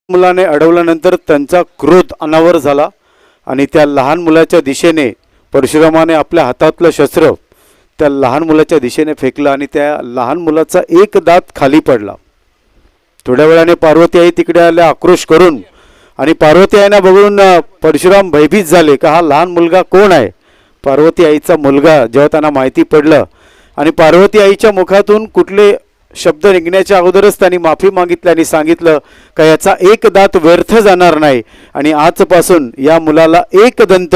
मुलाने अडवल्यानंतर त्यांचा क्रोध अनावर झाला आणि त्या लहान मुलाच्या दिशेने परशुरामाने आपल्या हातातलं शस्त्र त्या लहान मुलाच्या दिशेने फेकलं आणि त्या लहान मुलाचा एक दात खाली पडला. थोड्या वेळाने पार्वती आई तिकडे आल्या आक्रोश करून आणि पार्वती आईना बघून परशुराम भयभीत झाले का हा लहान मुलगा कोण आहे. पार्वती आईचा मुलगा जेव्हा त्यांना माहिती पडलं आणि पार्वती आईच्या मुखातून कुठले शब्द निघण्याच्या अगोदरच त्यांनी माफी मागितली आणि सांगितलं का याचा एक दात व्यर्थ जाणार नाही आणि आजपासून या मुलाला एक दंत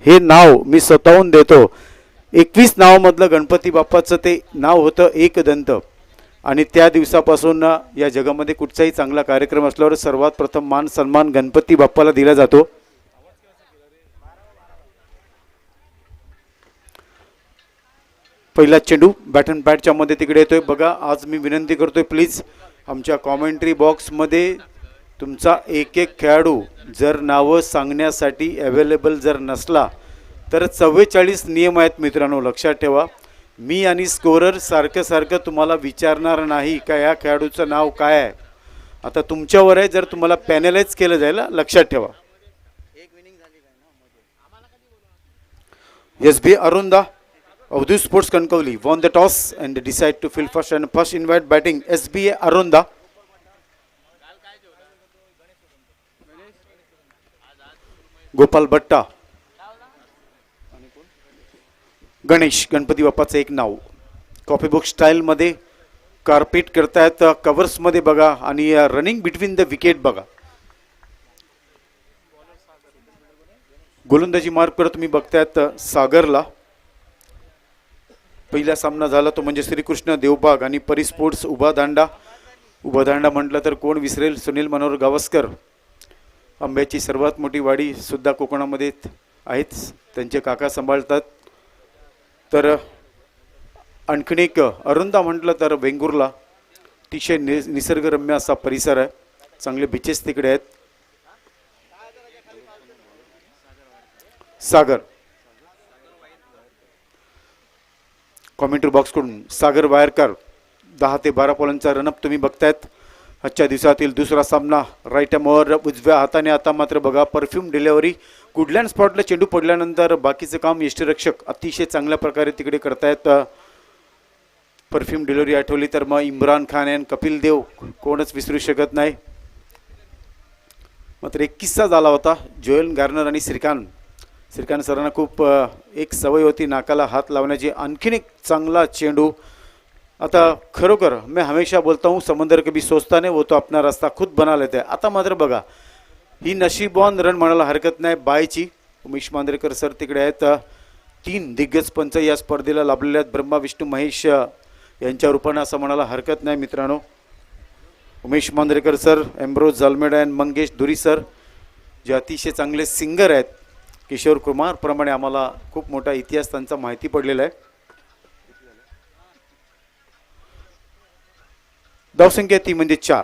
हे नाव मी स्वतःहून देतो. 21 नावामधलं गणपती बाप्पाचं ते नाव होतं एक दंत. आणि त्या दिवसापासून या जगामध्ये कुठचाही चांगला कार्यक्रम असल्यावर सर्वात प्रथम मान सन्मान गणपती बाप्पाला दिला जातो. पहिला चेंडू बॅट अँड बॅटच्या मध्ये तिकडे येतोय बघा. आज मी विनंती करतोय प्लीज आमच्या कॉमेंट्री बॉक्समध्ये तुमचा एक एक खेळाडू जर नावं सांगण्यासाठी अवेलेबल जर नसला तर 44 नियम आहेत मित्रांनो, लक्षात ठेवा. मी आणि स्कोरर सारखं तुम्हाला विचारणार नाही का या खेळाडूचं नाव काय आहे. आता तुमच्यावर आहे, जर तुम्हाला पॅनलाइज केलं जाईल लक्षात ठेवा. SB अरुंदा Avadhoot Sports Kankavli won the toss and decide to field first and first invite batting SBA Arunda. Gopal भट्टा, गणेश गणपती बाप्पाचं एक नाव कॉपी बुक स्टाईल मध्ये कार्पेट करतायत कव्हर्स मध्ये बघा आणि रनिंग बिटवीन द विकेट बघा. गोलंदाजी मार्क करत तुम्ही बघतायत सागरला. पहिला सामना झाला तो म्हणजे श्रीकृष्ण देवबाग आणि परी स्पोर्ट्स उभा दांडा. उभा दांडा म्हटलं तर कोण विसरेल, सुनील मनोहर गावस्कर. आंब्याची सर्वात मोठी वाडी सुद्धा कोकणामध्ये आहेत, त्यांचे काका सांभाळतात. तर आणखीन एक अरुंदा म्हटलं तर वेंगुर्ला अतिशय निसर्गरम्य असा परिसर आहे, चांगले बीचेस तिकडे आहेत. सागर कॉमेंट्री बॉक्सकडून सागर वायरकर 10 ते 12 बॉलांचा रनअप तुम्ही बघतायत. आजच्या दिवसातील दुसरा सामना राईट मोर उजव्या हाताने. आता मात्र बघा परफ्यूम डिलेव्हरी गुडलँड स्पॉटला चेंडू पडल्यानंतर बाकीचं काम यष्टीरक्षक अतिशय चांगल्या प्रकारे तिकडे करतायत. परफ्यूम डिलिव्हरी आठवली तर मग इम्रान खान आणि कपिल देव कोणच विसरू शकत नाही. मात्र एक किस्सा झाला होता जोएल गार्नर आणि श्रीकांत सरांना खूप एक सवय होती नाकाला हात लावण्याची. आणखीन एक चांगला चेंडू. आता खरोखर मैं हमेशा बोलता हूँ समंदर कभी सोचता नहीं, वो तो अपना रास्ता खुद बना लेते हैं. आता मात्र बघा ही नशीबवान रन म्हणायला हरकत नाही बायची. उमेश मांजरेकर सर तिकडे आहेत. 3 दिग्गज पंच या स्पर्धेला लाभलेले आहेत, ब्रह्मा विष्णू महेश यांच्या रूपाने असं म्हणायला हरकत नाही मित्रांनो. उमेश मांजरेकर सर, एम्ब्रोज झालमेडा आणि मंगेश धुरी सर जे अतिशय चांगले सिंगर आहेत. किशोर कुमार प्रमाणे आम्हाला खूप मोठा इतिहास त्यांचा माहिती पडलेला आहे. धावसंख्या ती म्हणजे 4.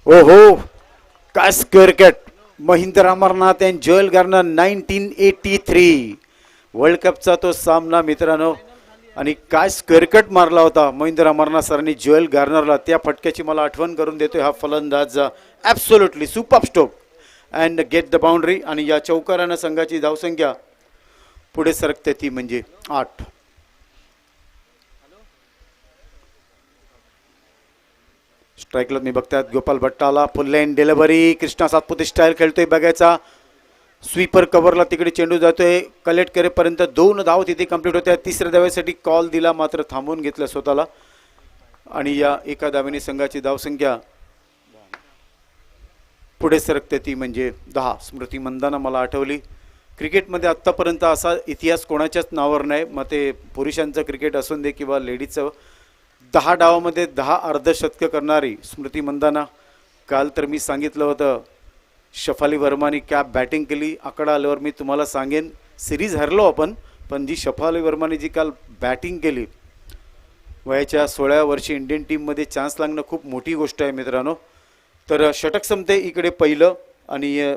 ओहो काय स्क्वेअर महेंद्र अमरनाथ आणि जोएल गार्नर 1983 वर्ल्ड कपचा तो सामना मित्रांनो. आणि काय स्क्वेअर कट मारला होता महेंद्र अमरनाथ सरांनी जोएल गार्नरला. त्या फटक्याची मला आठवण करून देतोय हा फलंदाज. Absolutely super stroke and get the boundary. आणि या चौकारानं संघाची धावसंख्या पुढे सरकते ती म्हणजे 8. स्ट्राईकला मी बघतात गोपाल भट्टाला full line delivery. Krishna Satpute style खेळतोय बघायचा. स्वीपर कव्हरला तिकडे चेंडू जातोय. कलेक्ट करेपर्यंत 2 धाव तिथे कंप्लीट होत्या. तिसऱ्या धावेसाठी कॉल दिला मात्र थांबवून घेतलं स्वतःला. आणि या एका धावेने संघाची धावसंख्या पुढे सरकते ती म्हणजे 10. स्मृती मंदाना मला आठवली. क्रिकेटमध्ये आत्तापर्यंत असा इतिहास कोणाच्याच नावावर नाही, मग ते पुरुषांचं क्रिकेट असून दे किंवा लेडीजचं. 10 डावामध्ये 10 अर्धशतकं करणारी स्मृती मंदाना. काल तर मी सांगितलं होतं शफाली वर्माने क्या बॅटिंग केली. आकडा आल्यावर मी तुम्हाला सांगेन. सिरीज हरलो आपण, पण जी शफाली वर्माने जी काल बॅटिंग केली, वयाच्या 16व्या वर्षी इंडियन टीममध्ये चान्स लागणं खूप मोठी गोष्ट आहे मित्रांनो. तर षटक संपते इकडे पहिलं आणि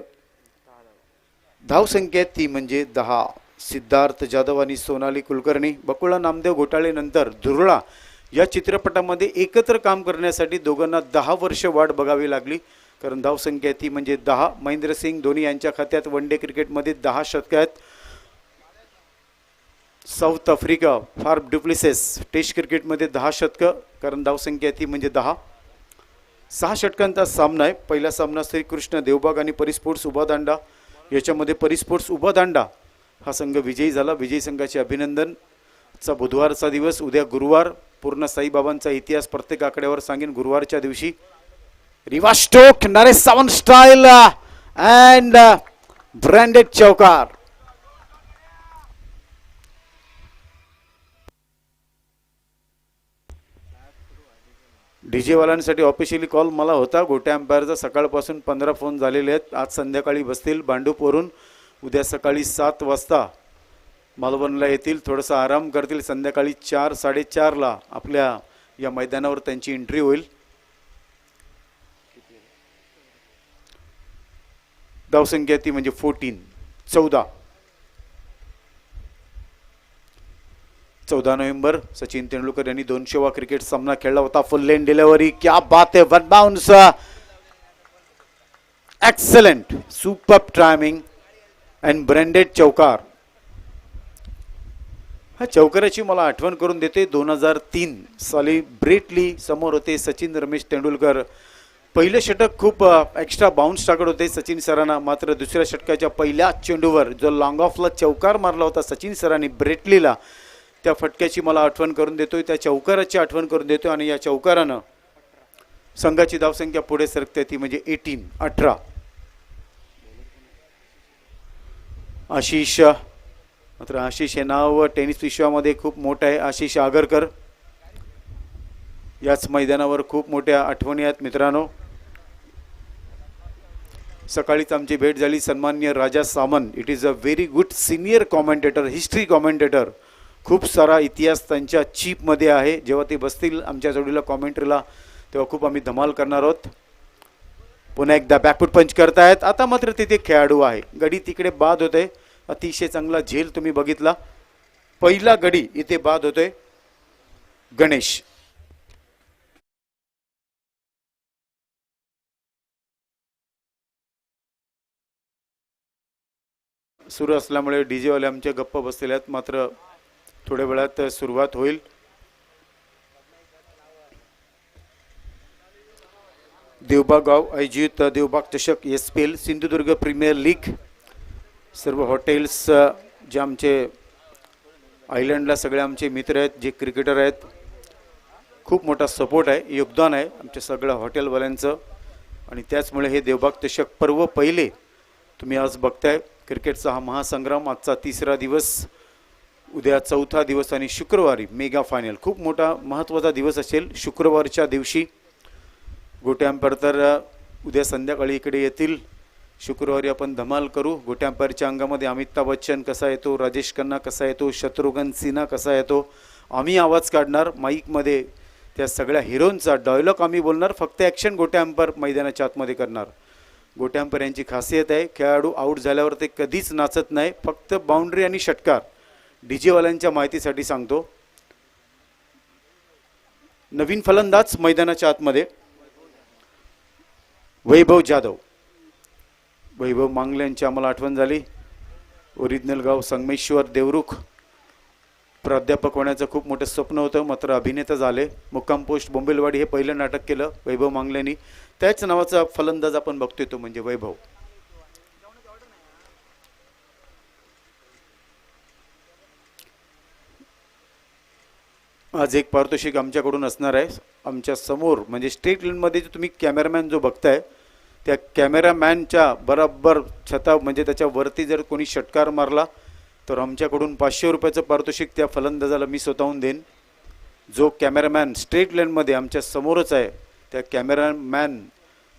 धावसंख्या ती म्हणजे 10. सिद्धार्थ जाधव आणि सोनाली कुलकर्णी. बकुळा नामदेव घोटाळेनंतर दुर्ळा या चित्रपटामध्ये एकत्र काम करण्यासाठी दोघांना 10 वर्ष वाट बघावी लागली, कारण धावसंख्या ती म्हणजे 10. महेंद्रसिंग धोनी यांच्या खात्यात वन डे क्रिकेटमध्ये 10 शतक आहेत. साऊथ आफ्रिका फार डुप्लिसेस टेस्ट क्रिकेटमध्ये 10 शतकं, कारण धावसंख्या ती म्हणजे 10. 6 षटकांचा सामना आहे. पहिला सामना श्रीकृष्ण देवबाग आणि परिस्पोर्ट्स उभादांडा याच्यामध्ये परिस्पोर्ट्स उभादांडा हा संघ विजयी झाला. विजयी संघाचे अभिनंदन. चा बुधवारचा दिवस, उद्या गुरुवार. पूर्ण साईबाबांचा इतिहास प्रत्येक आकड्यावर सांगेन गुरुवारच्या दिवशी. रिवा स्टोक Naresh Sawant style and branded चौकार. डीजे वाल्यांसाठी ऑफिशियली कॉल मला होता. गोट्या अंपायरचा सकाळपासून 15 फोन झालेले आहेत. आज संध्याकाळी बसतील भांडूपवरून. उद्या सकाळी 7 वाजता मालवणला येतील. थोडासा आराम करतील. संध्याकाळी 4-4:30ला आपल्या या मैदानावर त्यांची एंट्री होईल. धावसंख्या ती म्हणजे 14 नोव्हेंबर सचिन तेंडुलकर यांनी 200वा क्रिकेट सामना खेळला होता. फुल लेन डिलिव्हरी, क्या बात है, one bounce, excellent, super timing and branded चौकार. हा चौकाराची मला आठवण करून देते. 2003 साली ब्रेटली समोर होते सचिन रमेश तेंडुलकर. पहिले षटक खूप एक्स्ट्रा बाउन्स टाकत होते सचिन सरांना. मात्र दुसऱ्या षटकाच्या पहिल्या चेंडूवर जो लॉंग ऑफला चौकार मारला होता सचिन सरांनी ब्रेटलीला, त्या फटक्याची मला आठवण करून देतोय. त्या चौकाराची आठवण करून देतोय. आणि या चौकारानं संघाची धावसंख्या पुढे सरकते ती म्हणजे 18. आशिष, मात्र आशिष हे नाव टेनिस विश्वामध्ये खूप मोठं आहे. आशिष आगरकर. याच मैदानावर खूप मोठ्या आठवणी आहेत मित्रांनो. सकाळीच आमची भेट झाली. सन्माननीय Raja Samant, it is a very good senior commentator, history commentator. खूप सारा इतिहास त्यांच्या चीपमध्ये आहे. जेव्हा ते बसतील आमच्या जोडीला कॉमेंट्रीला तेव्हा खूप आम्ही धमाल करणार आहोत. पुन्हा एकदा बॅकफूट पंच करतायत. आता मात्र तिथे खेळाडू आहे. गडी तिकडे बाद होते. अतिशय चांगला झेल तुम्ही बघितला. पहिला गडी इथे बाद होतोय. गणेश सुरू असल्यामुळे डीजेवाले आमच्या गप्प बसलेले आहेत. मात्र थोड्या वेळात सुरुवात होईल. देवबाग गाव आयोजित देवबाग चषक SPL सिंधुदुर्ग प्रीमियर लीग. सर्व हॉटेल्स जे आमचे आयलंडला सगळे आमचे मित्र आहेत, जे क्रिकेटर आहेत, खूप मोठा सपोर्ट आहे, योगदान आहे आमच्या सगळ्या हॉटेलवाल्यांचं. आणि त्याचमुळे हे देवबाग चषक पर्व पहिले तुम्ही आज बघताय. क्रिकेटचा हा महासंग्राम आजचा 3रा दिवस, उद्या 4था दिवस आणि शुक्रवारी मेगा फायनल. खूप मोठा महत्त्वाचा दिवस असेल शुक्रवारच्या दिवशी. गोटे अंपायर तर उद्या संध्याकाळी इकडे येतील. शुक्रवारी आपण धमाल करू. गोटे अंपायरच्या अंगामध्ये अमिताभ बच्चन कसा येतो, राजेश खन्ना कसा येतो, शत्रुघ्न सिन्हा कसा येतो. आम्ही आवाज काढणार माईकमध्ये. त्या सगळ्या हिरोंचा डायलॉग आम्ही बोलणार. फक्त ॲक्शन गोटे अंपायर मैदानाच्या आतमध्ये करणार. गोटे अंपायर यांची खासियत आहे, खेळाडू आऊट झाल्यावर ते कधीच नाचत नाही, फक्त बाउंड्री आणि षटकार. डीजेवाल्यांच्या माहितीसाठी सांगतो. नवीन फलंदाज मैदानाच्या आतमध्ये वैभव जाधव. वैभव मांगले यांची आम्हाला आठवण झाली. ओरिजिनल गाव संगमेश्वर देवरुख. प्राध्यापक होण्याचं खूप मोठं स्वप्न होतं, मात्र अभिनेता झाले. मुक्काम पोस्ट बोंबिलवाडी हे पहिलं नाटक केलं वैभव मांगलेंनी. त्याच नावाचा फलंदाज आपण बघतोय तो म्हणजे वैभव. आज एक पारितोषिक आमच्याकडून असणार आहे. आमच्या समोर म्हणजे स्ट्रीट लाईनमध्ये जो तुम्ही कॅमेरामॅन जो बघताय, त्या कॅमेरामॅनच्या बरोबर छता म्हणजे त्याच्यावरती जर कोणी षटकार मारला तर आमच्याकडून 500 रुपयाचं पारितोषिक त्या फलंदाजाला मी स्वतःहून देईन. जो कॅमेरामॅन स्ट्रीट लाईनमध्ये आमच्या समोरच आहे, त्या कॅमेरामॅन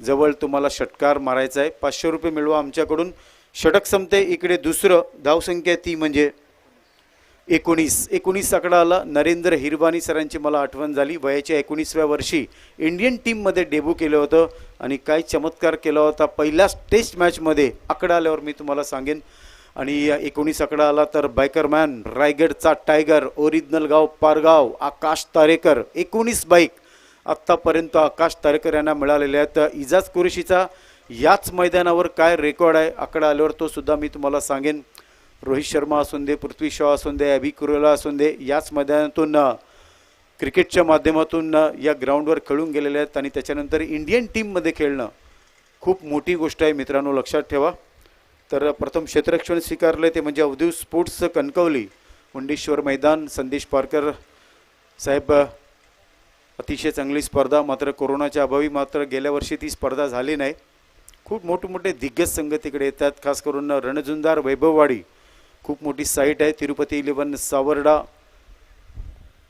जवळ तुम्हाला षटकार मारायचा आहे. 500 रुपये मिळवा आमच्याकडून. षटक संपते. इकडे दुसरं धावसंख्या ती म्हणजे 19 आकडा आला. नरेंद्र हिरवानी सरांची मला आठवण झाली. वयाच्या 19व्या वर्षी इंडियन टीममध्ये डेब्यू केलं होतं आणि काय चमत्कार केला होता पहिल्याच टेस्ट मॅचमध्ये. आकडा आल्यावर मी तुम्हाला सांगेन. आणि 19 आकडा आला तर बायकरमॅन, रायगडचा टायगर, ओरिजिनल गाव पारगाव, आकाश तारेकर. 19 बाईक आत्तापर्यंत आकाश तारेकर यांना मिळालेल्या आहेत. इजाज कुरेशीचा याच मैदानावर काय रेकॉर्ड आहे आकडा आल्यावर तो सुद्धा मी तुम्हाला सांगेन. रोहित शर्मा असून दे, पृथ्वी शॉ असून दे, अभि कुरेला असून दे, याच मैदानातून क्रिकेटच्या माध्यमातून या ग्राउंडवर खेळून गेलेले आहेत आणि त्याच्यानंतर इंडियन टीममध्ये खेळणं खूप मोठी गोष्ट आहे मित्रांनो, लक्षात ठेवा. तर प्रथम क्षेत्ररक्षण स्वीकारले ते म्हणजे अवधूत स्पोर्ट्स कणकवली, मुंडेश्वर मैदान. संदेश पारकर साहेब, अतिशय चांगली स्पर्धा, मात्र कोरोनाच्या अभावी मात्र गेल्या वर्षी ती स्पर्धा झाली नाही. खूप मोठमोठे दिग्गज संघ तिकडे येतात, खास करून रणझुंजार, वैभववाडी खूप मोठी साईट आहे. तिरुपती 11 सावर्डा,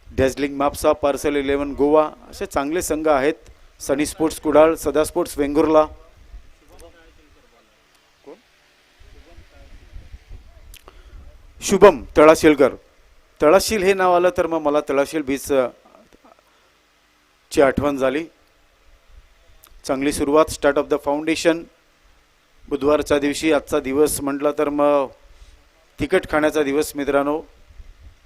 डॅझलिंग मापसा, पार्सल 11 गोवा, असे चांगले संघ आहेत. सनी स्पोर्ट्स कुडाळ, सदा स्पोर्ट्स वेंगुर्ला. शुभम तळाशीलकर, तळाशील हे नाव आलं तर मग मला तळाशील बीच ची आठवण झाली. चांगली सुरुवात, स्टार्ट ऑफ द फाउंडेशन. बुधवारच्या दिवशी आजचा दिवस म्हटला तर मग तिखट खाण्याचा दिवस मित्रांनो.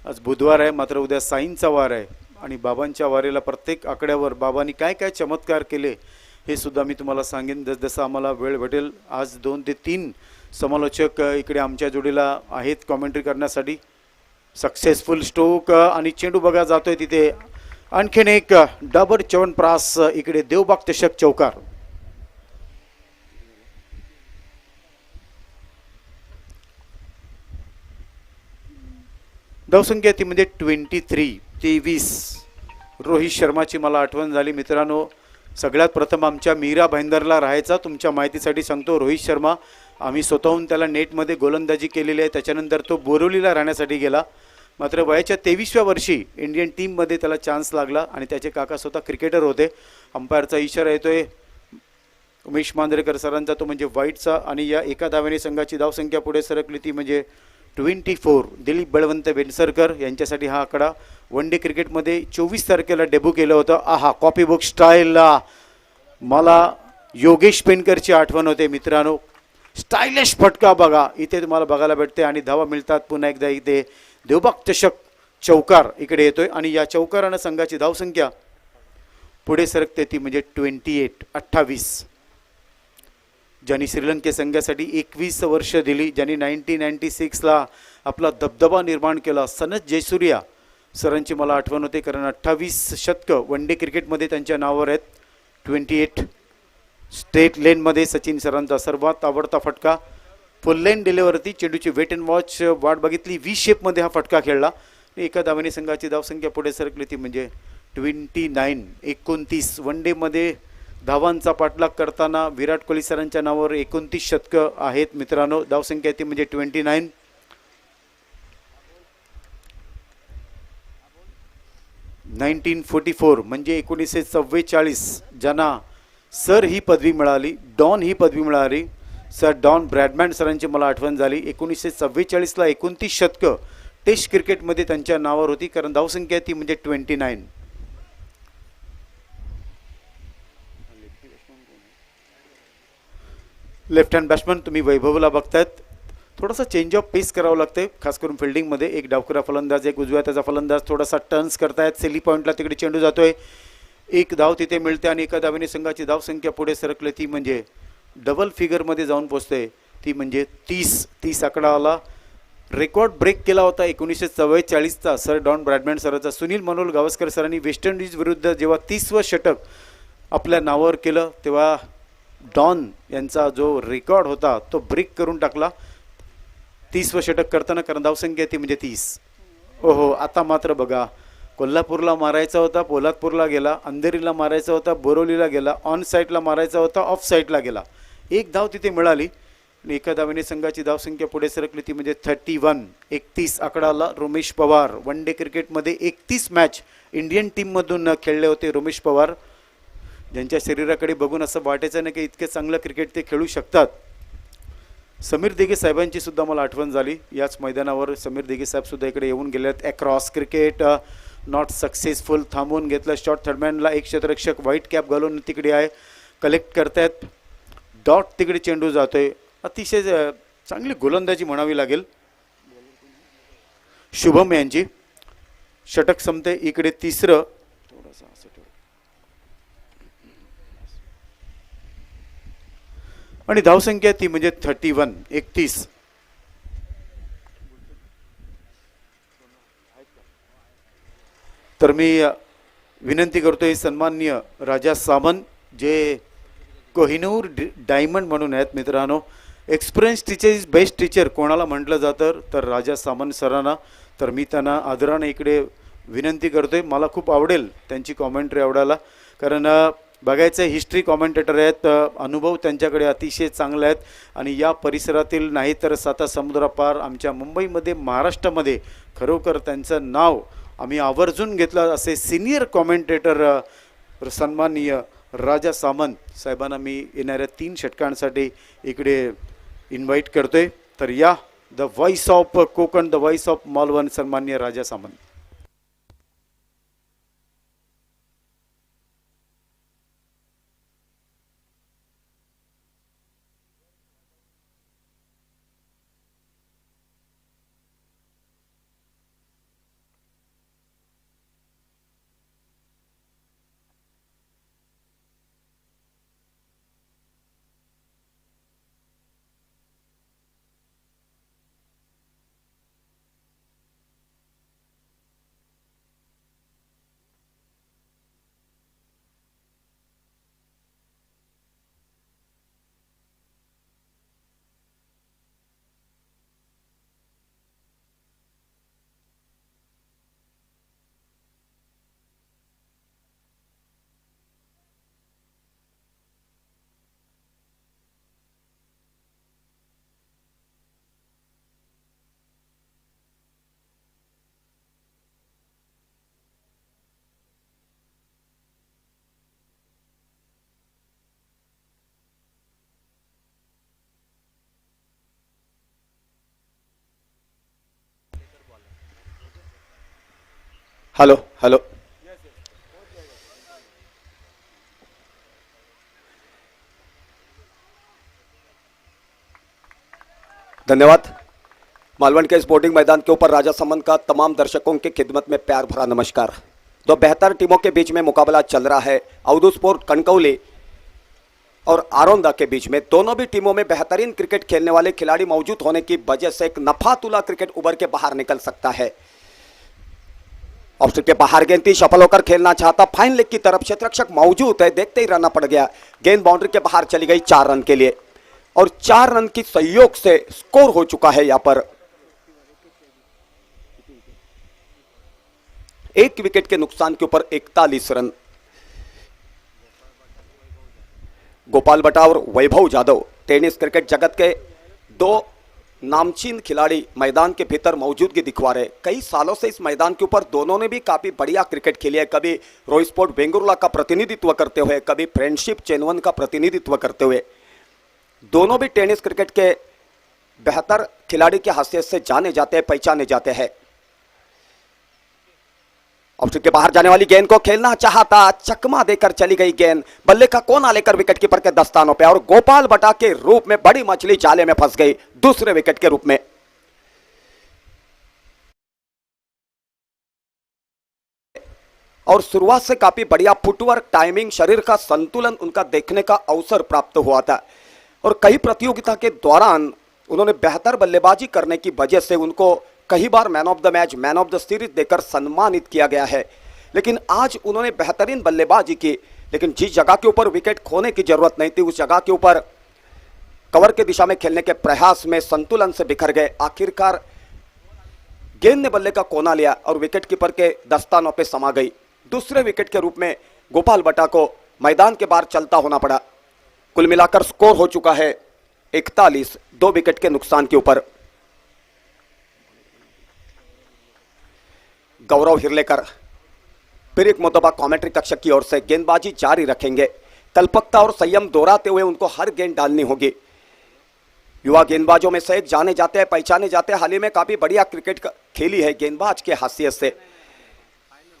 आज बुधवार आहे, मात्र उद्या साईंचा वार आहे आणि बाबांच्या वारीला प्रत्येक आकड्यावर बाबांनी काय काय चमत्कार केले हे सुद्धा मी तुम्हाला सांगेन जसं आम्हाला वेळ भेटेल. आज 2 ते 3 समालोचक इकडे आमच्या जोडीला आहेत कॉमेंट्री करण्यासाठी. सक्सेसफुल स्ट्रोक आणि चेंडू बघा जातोय तिथे. आणखीन एक डाबर च्यवनप्राश इकडे देवबाग चषक चौकार. धावसंख्या ती म्हणजे 23. रोहित शर्माची मला आठवण झाली मित्रांनो. सगळ्यात प्रथम आमच्या मीरा भाईंदरला राहायचा, तुमच्या माहितीसाठी सांगतो. रोहित शर्मा आम्ही स्वतःहून त्याला नेटमध्ये गोलंदाजी केलेली आहे. त्याच्यानंतर तो बोरिवलीला राहण्यासाठी गेला, मात्र वयाच्या 23व्या वर्षी इंडियन टीममध्ये त्याला चान्स लागला आणि त्याचे काका स्वतः क्रिकेटर होते. अंपायरचा इशारा येतोय उमेश मांजरेकर सरांचा, तो म्हणजे वाईटचा. आणि या एका धावेने संघाची धावसंख्या पुढे सरकली ती म्हणजे 24. दिलीप बळवंत वेनसरकर यांच्यासाठी हा आकडा. वन डे क्रिकेटमध्ये 24 तारखेला डेब्यू केलं होतं. आहा, कॉपी बुक स्टाईलला मला योगेश पेनकरची आठवण होते मित्रांनो. स्टायलिश फटका बघा इथे तुम्हाला बघायला भेटते आणि धावा मिळतात पुन्हा एकदा. इथे देवबाग चषक चौकार इकडे येतोय आणि या चौकारानं संघाची धावसंख्या पुढे सरकते ती म्हणजे 28. ज्यांनी श्रीलंके संघासाठी 21 वर्ष दिली, ज्यांनी 1996ला आपला दबदबा निर्माण केला, सनत जयसूर्या सरांची मला आठवण होते, कारण 28 शतकं वन डे क्रिकेटमध्ये त्यांच्या नावावर आहेत. 28 स्ट्रेट लेनमध्ये सचिन सरांचा सर्वात आवडता फटका. फुल लेन दिल्यावरती चेंडूची वेट अँड वॉच वाट बघितली, व्ही शेपमध्ये हा फटका खेळला. एका धावेने संघाची धावसंख्या पुढे सरकली ती म्हणजे 29. वन डेमध्ये धावांचा पाठलाग करताना विराट कोहली सरांच्या नावावर 29 शतकं आहेत मित्रांनो. धावसंख्या ती म्हणजे 29. 1944 म्हणजे 1944 ज्यांना सर ही पदवी मिळाली, डॉन ही पदवी मिळाली, सर डॉन ब्रॅडमॅन सरांची मला आठवण झाली. 1944ला 29 शतकं टेस्ट क्रिकेटमध्ये त्यांच्या नावावर होती, कारण धावसंख्या ती म्हणजे 29. लेफ्ट हँड बॅट्समन तुम्ही वैभवला बघतायत. थोडासा चेंज ऑफ पेस करावं लागते, खास करून फिल्डिंगमध्ये. एक डावखुरा फलंदाज, एक उजव्या त्याचा फलंदाज थोडासा टर्न्स करतायत. सेली पॉईंटला तिकडे चेंडू जातोय, एक धाव तिथे मिळते आणि एका धावेने संघाची धावसंख्या पुढे सरकले ती म्हणजे डबल फिगरमध्ये जाऊन पोचते ती म्हणजे 30 आकडा आला. रेकॉर्ड ब्रेक केला होता 1944चा सर डॉन ब्रॅडमॅन सरांचा. सुनील मनोहर गावस्कर सरांनी वेस्ट इंडिज विरुद्ध जेव्हा 30वं षटक आपल्या नावावर केलं तेव्हा डॉन यांचा जो रेकॉर्ड होता तो ब्रेक करून टाकला 30वं षटक करताना, कारण धावसंख्या ती म्हणजे 30. ओहो, आता मात्र बघा, कोल्हापूरला मारायचा होता, पोलादपूरला गेला, अंधेरीला मारायचा होता, बोरोलीला गेला, ऑन साईडला मारायचा होता, ऑफ साईडला गेला. एक धाव तिथे मिळाली आणि एका धावेने संघाची धावसंख्या पुढे सरकली ती म्हणजे 31. 31 आकडा आला. रोमेश पवार वन डे क्रिकेटमध्ये 31 मॅच इंडियन टीममधून खेळले होते रोमेश पवार, ज्यांच्या शरीराकडे बघून असं वाटायचं नाही की इतके चांगलं क्रिकेट ते खेळू शकतात. समीर दिघे साहेबांची सुद्धा मला आठवण झाली. याच मैदानावर समीर दिघे साहेब सुद्धा इकडे येऊन गेले आहेत. अक्रॉस क्रिकेट नॉट सक्सेसफुल, थांबवून घेतलं शॉट. थर्डमॅनला एक क्षेत्ररक्षक व्हाईट कॅप घालून तिकडे आहे, कलेक्ट करतायत. डॉट तिकडे चेंडू जातोय. अतिशय चांगली गोलंदाजी म्हणावी लागेल शुभम यांची. षटक संपते. इकडे तिसरं थोडासा असं ठेव आणि धावसंख्या ती म्हणजे 31. तर मी विनंती करतोय सन्माननीय राजा सामंत जे कोहिनूर डायमंड म्हणून आहेत मित्रांनो. Experience teacher is best teacher कोणाला म्हटलं जातं तर राजा सामंत सरांना. तर मी त्यांना आदराने इकडे विनंती करतोय. मला खूप आवडेल त्यांची कॉमेंट्री आवडायला, कारण बघायचं हिस्ट्री कॉमेंटेटर आहेत, अनुभव त्यांच्याकडे अतिशय चांगले आहेत आणि या परिसरातील नाही तर 7 समुद्रापार आमच्या मुंबईमध्ये महाराष्ट्रामध्ये खरोखर त्यांचं नाव आम्ही आवर्जून घेतलं. असे सिनियर कॉमेंटेटर सन्माननीय राजा सामंत साहेबांना मी येणाऱ्या 3 षटकांसाठी इकडे इन्व्हाइट करतोय. तर या the voice of Konkan, the voice of Malvan, सन्माननीय राजा सामंत. हेलो हेलो धन्यवाद। मालवण के स्पोर्टिंग मैदान के ऊपर राजा सामंत का तमाम दर्शकों की खिदमत में प्यार भरा नमस्कार। दो बेहतर टीमों के बीच में मुकाबला चल रहा है। अवधू स्पोर्ट कनकौली और आरोंदा के बीच में। दोनों भी टीमों में बेहतरीन क्रिकेट खेलने वाले खिलाड़ी मौजूद होने की वजह से एक नफातुला क्रिकेट उभर के बाहर निकल सकता है। ऑफ के बाहर गेंद थी, सफल होकर खेलना चाहता, फाइन लेग की तरफ क्षेत्ररक्षक मौजूद है, देखते ही रहना पड़ गया। गेंद बाउंड्री के बाहर चली गई 4 रन के लिए और 4 रन की सहयोग से स्कोर हो चुका है यहां पर। एक विकेट के नुकसान के ऊपर 41 रन। गोपाल बटा और वैभव जाधव टेनिस क्रिकेट जगत के 2 नामचीन खिलाड़ी मैदान के भीतर मौजूदगी दिखवा रहे। कई सालों से इस मैदान के ऊपर दोनों ने भी काफी बढ़िया क्रिकेट खेली है। कभी रोई स्पोर्ट बेंगुरुला का प्रतिनिधित्व करते हुए, कभी फ्रेंडशिप चेनवन का प्रतिनिधित्व करते हुए। दोनों भी टेनिस क्रिकेट के बेहतर खिलाड़ी की हैसियत से जाने जाते हैं, पहचाने जाते हैं। ऑफ के बाहर जाने वाली गेंद को खेलना चाहता, चकमा देकर चली गई गेंद। बल्ले का कोना लेकर विकेट कीपर के दस्तानों पे और गोपाल बटा के रूप में बड़ी मछली जाले में फंस गई दूसरे विकेट के रूप में। और शुरुआत से काफी बढ़िया फुटवर्क, टाइमिंग, शरीर का संतुलन उनका देखने का अवसर प्राप्त हुआ था और कई प्रतियोगिता के दौरान उन्होंने बेहतर बल्लेबाजी करने की वजह से उनको कई बार man of the match, man of the series देकर सम्मानित किया गया है। लेकिन आज उन्होंने बेहतरीन बल्लेबाजी की, लेकिन जिस जगह के ऊपर विकेट खोने की जरूरत नहीं थी उस जगह के ऊपर कवर की दिशा में खेलने के प्रयास में संतुलन से बिखर गए। आखिरकार गेंद ने बल्ले का कोना लिया और विकेट कीपर के दस्तानों पे समा गई। दूसरे विकेट के रूप में गोपाल बटा को मैदान के बाहर चलता होना पड़ा। कुल मिलाकर स्कोर हो चुका है 41, 2 विकेट के नुकसान के ऊपर। गौरव हिरलेकर फिर एक मुतबा कमेंट्री कक्ष की ओर से गेंदबाजी जारी रखेंगे। कल्पकता और संयम दोहराते हुए उनको हर गेंद डालनी होगी। युवा गेंदबाजों में से एक जाने जाते हैं, पहचाने जाते हैं। हाल ही में काफी बढ़िया क्रिकेट खेली है गेंदबाज के हैसियत से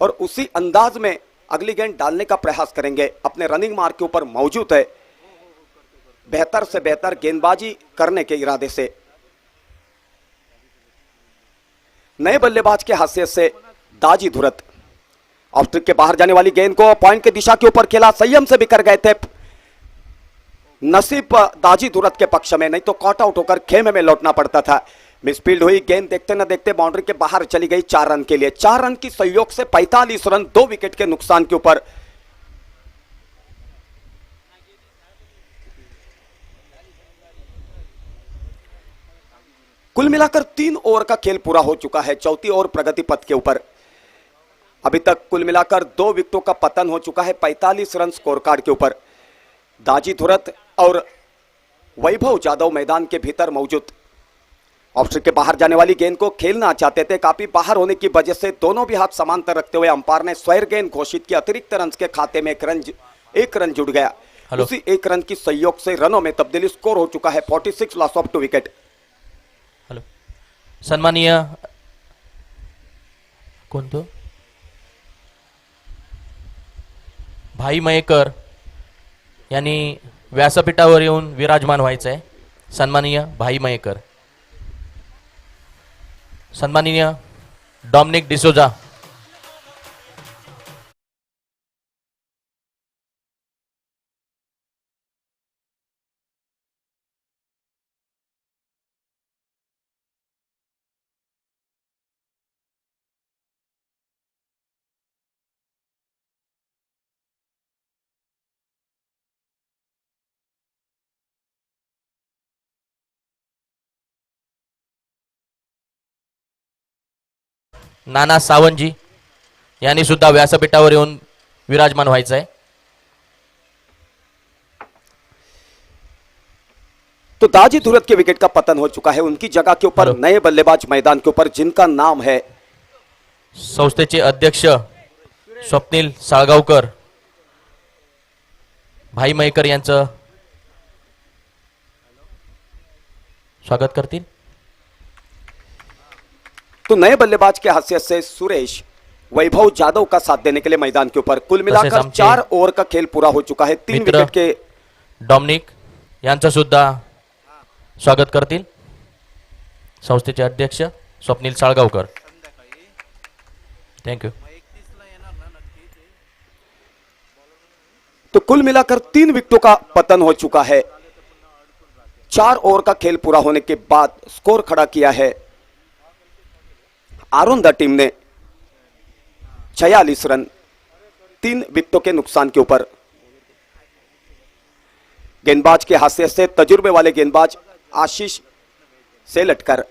और उसी अंदाज में अगली गेंद डालने का प्रयास करेंगे। अपने रनिंग मार्क के ऊपर मौजूद है, बेहतर से बेहतर गेंदबाजी करने के इरादे से। नए बल्लेबाज के हैसियत से दाजी धुरत ऑफ स्ट्रिक के बाहर जाने वाली गेंद को पॉइंट की दिशा के ऊपर खेला, संयम से बिखर गए थे। नसीब दाजी धुरत के पक्ष में, नहीं तो कॉट आउट होकर खेमे में लौटना पड़ता था। मिसफील्ड हुई, गेंद देखते न देखते बाउंड्री के बाहर चली गई 4 रन के लिए। 4 रन की सहयोग से 45 रन 2 विकेट के नुकसान के ऊपर। कुल मिलाकर 3 ओवर का खेल पूरा हो चुका है। चौथी ओवर प्रगति पथ के ऊपर। अभी तक कुल मिलाकर 2 विकेटों का पतन हो चुका है 45 रन स्कोर कार्ड के ऊपर। दाजी धुरत और वैभव जाधव मैदान के भीतर मौजूद। ऑफ स्ट्रिक के बाहर जाने वाली गेंद को खेलना चाहते थे, काफी बाहर होने की वजह से दोनों भी हाथ समांतर रखते हुए अंपायर ने स्वैर गेंद घोषित किया। अतिरिक्त रन के खाते में एक रन जुड़ गया। उसी 1 रन की सहयोग से रनों में तब्दीली, स्कोर हो चुका है 46 लॉस ऑफ 2 विकेट। हेलो, सन्माननीय कोण तो भाई मयेकर यांनी व्यासपीठावर येऊन विराजमान व्हायचं आहे। सन्माननीय भाई मयेकर, सन्माननीय डॉमिनिक डिसोजा, नाना सावंतजी यांनी सुद्धा व्यासपीठावर येऊन विराजमान व्हायचं आहे। तो दाजी धुरत के विकेट का पतन हो चुका है। उनकी जगह के ऊपर नए बल्लेबाज मैदान के ऊपर, जिनका नाम है संस्थेचे अध्यक्ष स्वप्नील साळगावकर भाई मयेकर यांचं स्वागत करतील। तो नए बल्लेबाज के हैसियत से सुरेश वैभव जाधव का साथ देने के लिए मैदान के ऊपर। कुल मिलाकर 4 ओवर का खेल पूरा हो चुका है। 3 विकेट के डॉमिनिक यांचं सुद्धा स्वागत करतील संस्थेचे अध्यक्ष स्वप्नील साळगावकर। थँक्यू। तो कुल मिलाकर 3 विकेटों का पतन हो चुका है। 4 ओवर का खेल पूरा होने के बाद स्कोर खड़ा किया है आरोंदा टीम ने 46 रन 3 विकेटों के नुकसान के ऊपर। गेंदबाज के हैसियत से तजुर्बे वाले गेंदबाज आशीष सेलटकर।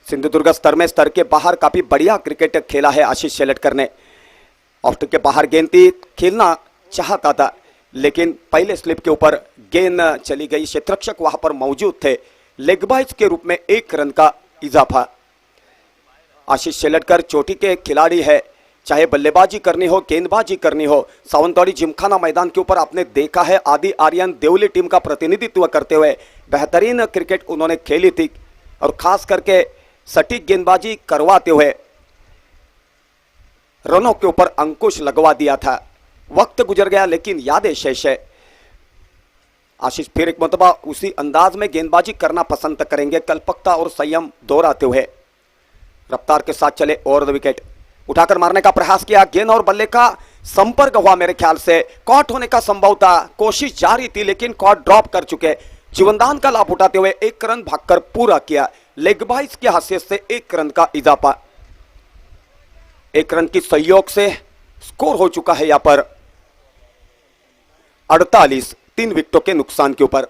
सिंधुदुर्ग स्तर के बाहर काफी बढ़िया क्रिकेट खेला है आशीष सेलटकर ने। ऑफ स्टिक के बाहर गेंद थी, खेलना चाहता था लेकिन पहले स्लिप के ऊपर गेंद चली गई। क्षेत्ररक्षक वहां पर मौजूद थे। लेग बाइज के रूप में 1 रन का इजाफा। आशीष सेलटकर चोटी के खिलाड़ी है, चाहे बल्लेबाजी करनी हो, गेंदबाजी करनी हो। सावंतवाड़ी जिमखाना मैदान के ऊपर आपने देखा है आदि आर्यन देवली टीम का प्रतिनिधित्व करते हुए बेहतरीन क्रिकेट उन्होंने खेली थी और खास करके सटीक गेंदबाजी करवाते हुए रनों के ऊपर अंकुश लगवा दिया था। वक्त गुजर गया लेकिन यादें शेष है। आशीष फिर एक मरतबा उसी अंदाज में गेंदबाजी करना पसंद करेंगे, कल्पकता और संयम दोहराते हुए। रफ्तार के साथ चले और विकेट उठाकर मारने का प्रयास किया। गेंद और बल्ले का संपर्क हुआ, मेरे ख्याल से कॉट होने का संभव था। कोशिश जारी थी लेकिन कॉट ड्रॉप कर चुके। जीवनदान का लाभ उठाते हुए 1 रन भागकर पूरा किया। लेग बाइज की हैसियत से 1 रन का इजाफा। 1 रन की सहयोग से स्कोर हो चुका है यहां पर 48 3 विकेटों के नुकसान के ऊपर।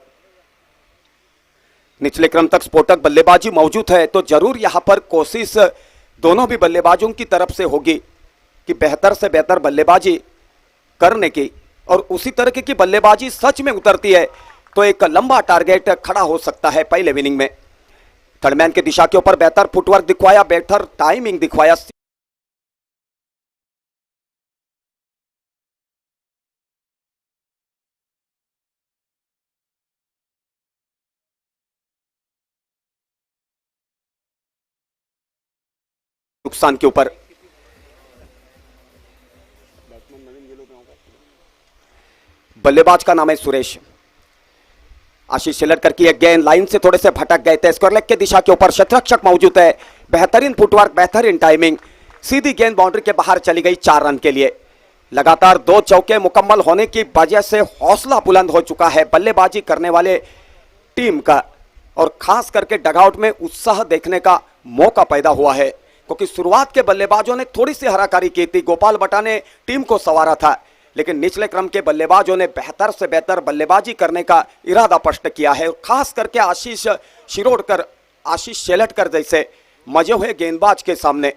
निचले क्रम तक स्फोटक बल्लेबाजी मौजूद है तो जरूर यहां पर कोशिश दोनों भी बल्लेबाजों की तरफ से होगी कि बेहतर से बेहतर बल्लेबाजी करने की, और उसी तरह की बल्लेबाजी सच में उतरती है तो एक लंबा टारगेट खड़ा हो सकता है पहले इनिंग में। थर्डमैन की दिशा के ऊपर बेहतर फुटवर्क दिखवाया, बेहतर टाइमिंग दिखवाया। नुकसान के ऊपर बल्लेबाज का नाम है सुरेश। आशीष शेलटकर की एक गेंद लाइन से थोड़े से भटक गए थे। स्क्वायर लेग के दिशा के ऊपर क्षेत्ररक्षक मौजूद है। बेहतरीन फुटवर्क, बेहतरीन टाइमिंग, सीधी गेंद बाउंड्री के बाहर चली गई 4 रन के लिए। लगातार 2 चौके मुकम्मल होने की वजह से हौसला बुलंद हो चुका है बल्लेबाजी करने वाले टीम का, और खास करके डगआउट में उत्साह देखने का मौका पैदा हुआ है, क्योंकि शुरुआत के बल्लेबाजों ने थोड़ी सी हराकारी की थी। गोपाल बटा ने टीम को संवारा था, लेकिन निचले क्रम के बल्लेबाजों ने बेहतर से बेहतर बल्लेबाजी करने का इरादा स्पष्ट किया है। खास करके आशीष शिरोडकर, आशीष शेलटकर जैसे मजे हुए गेंदबाज के सामने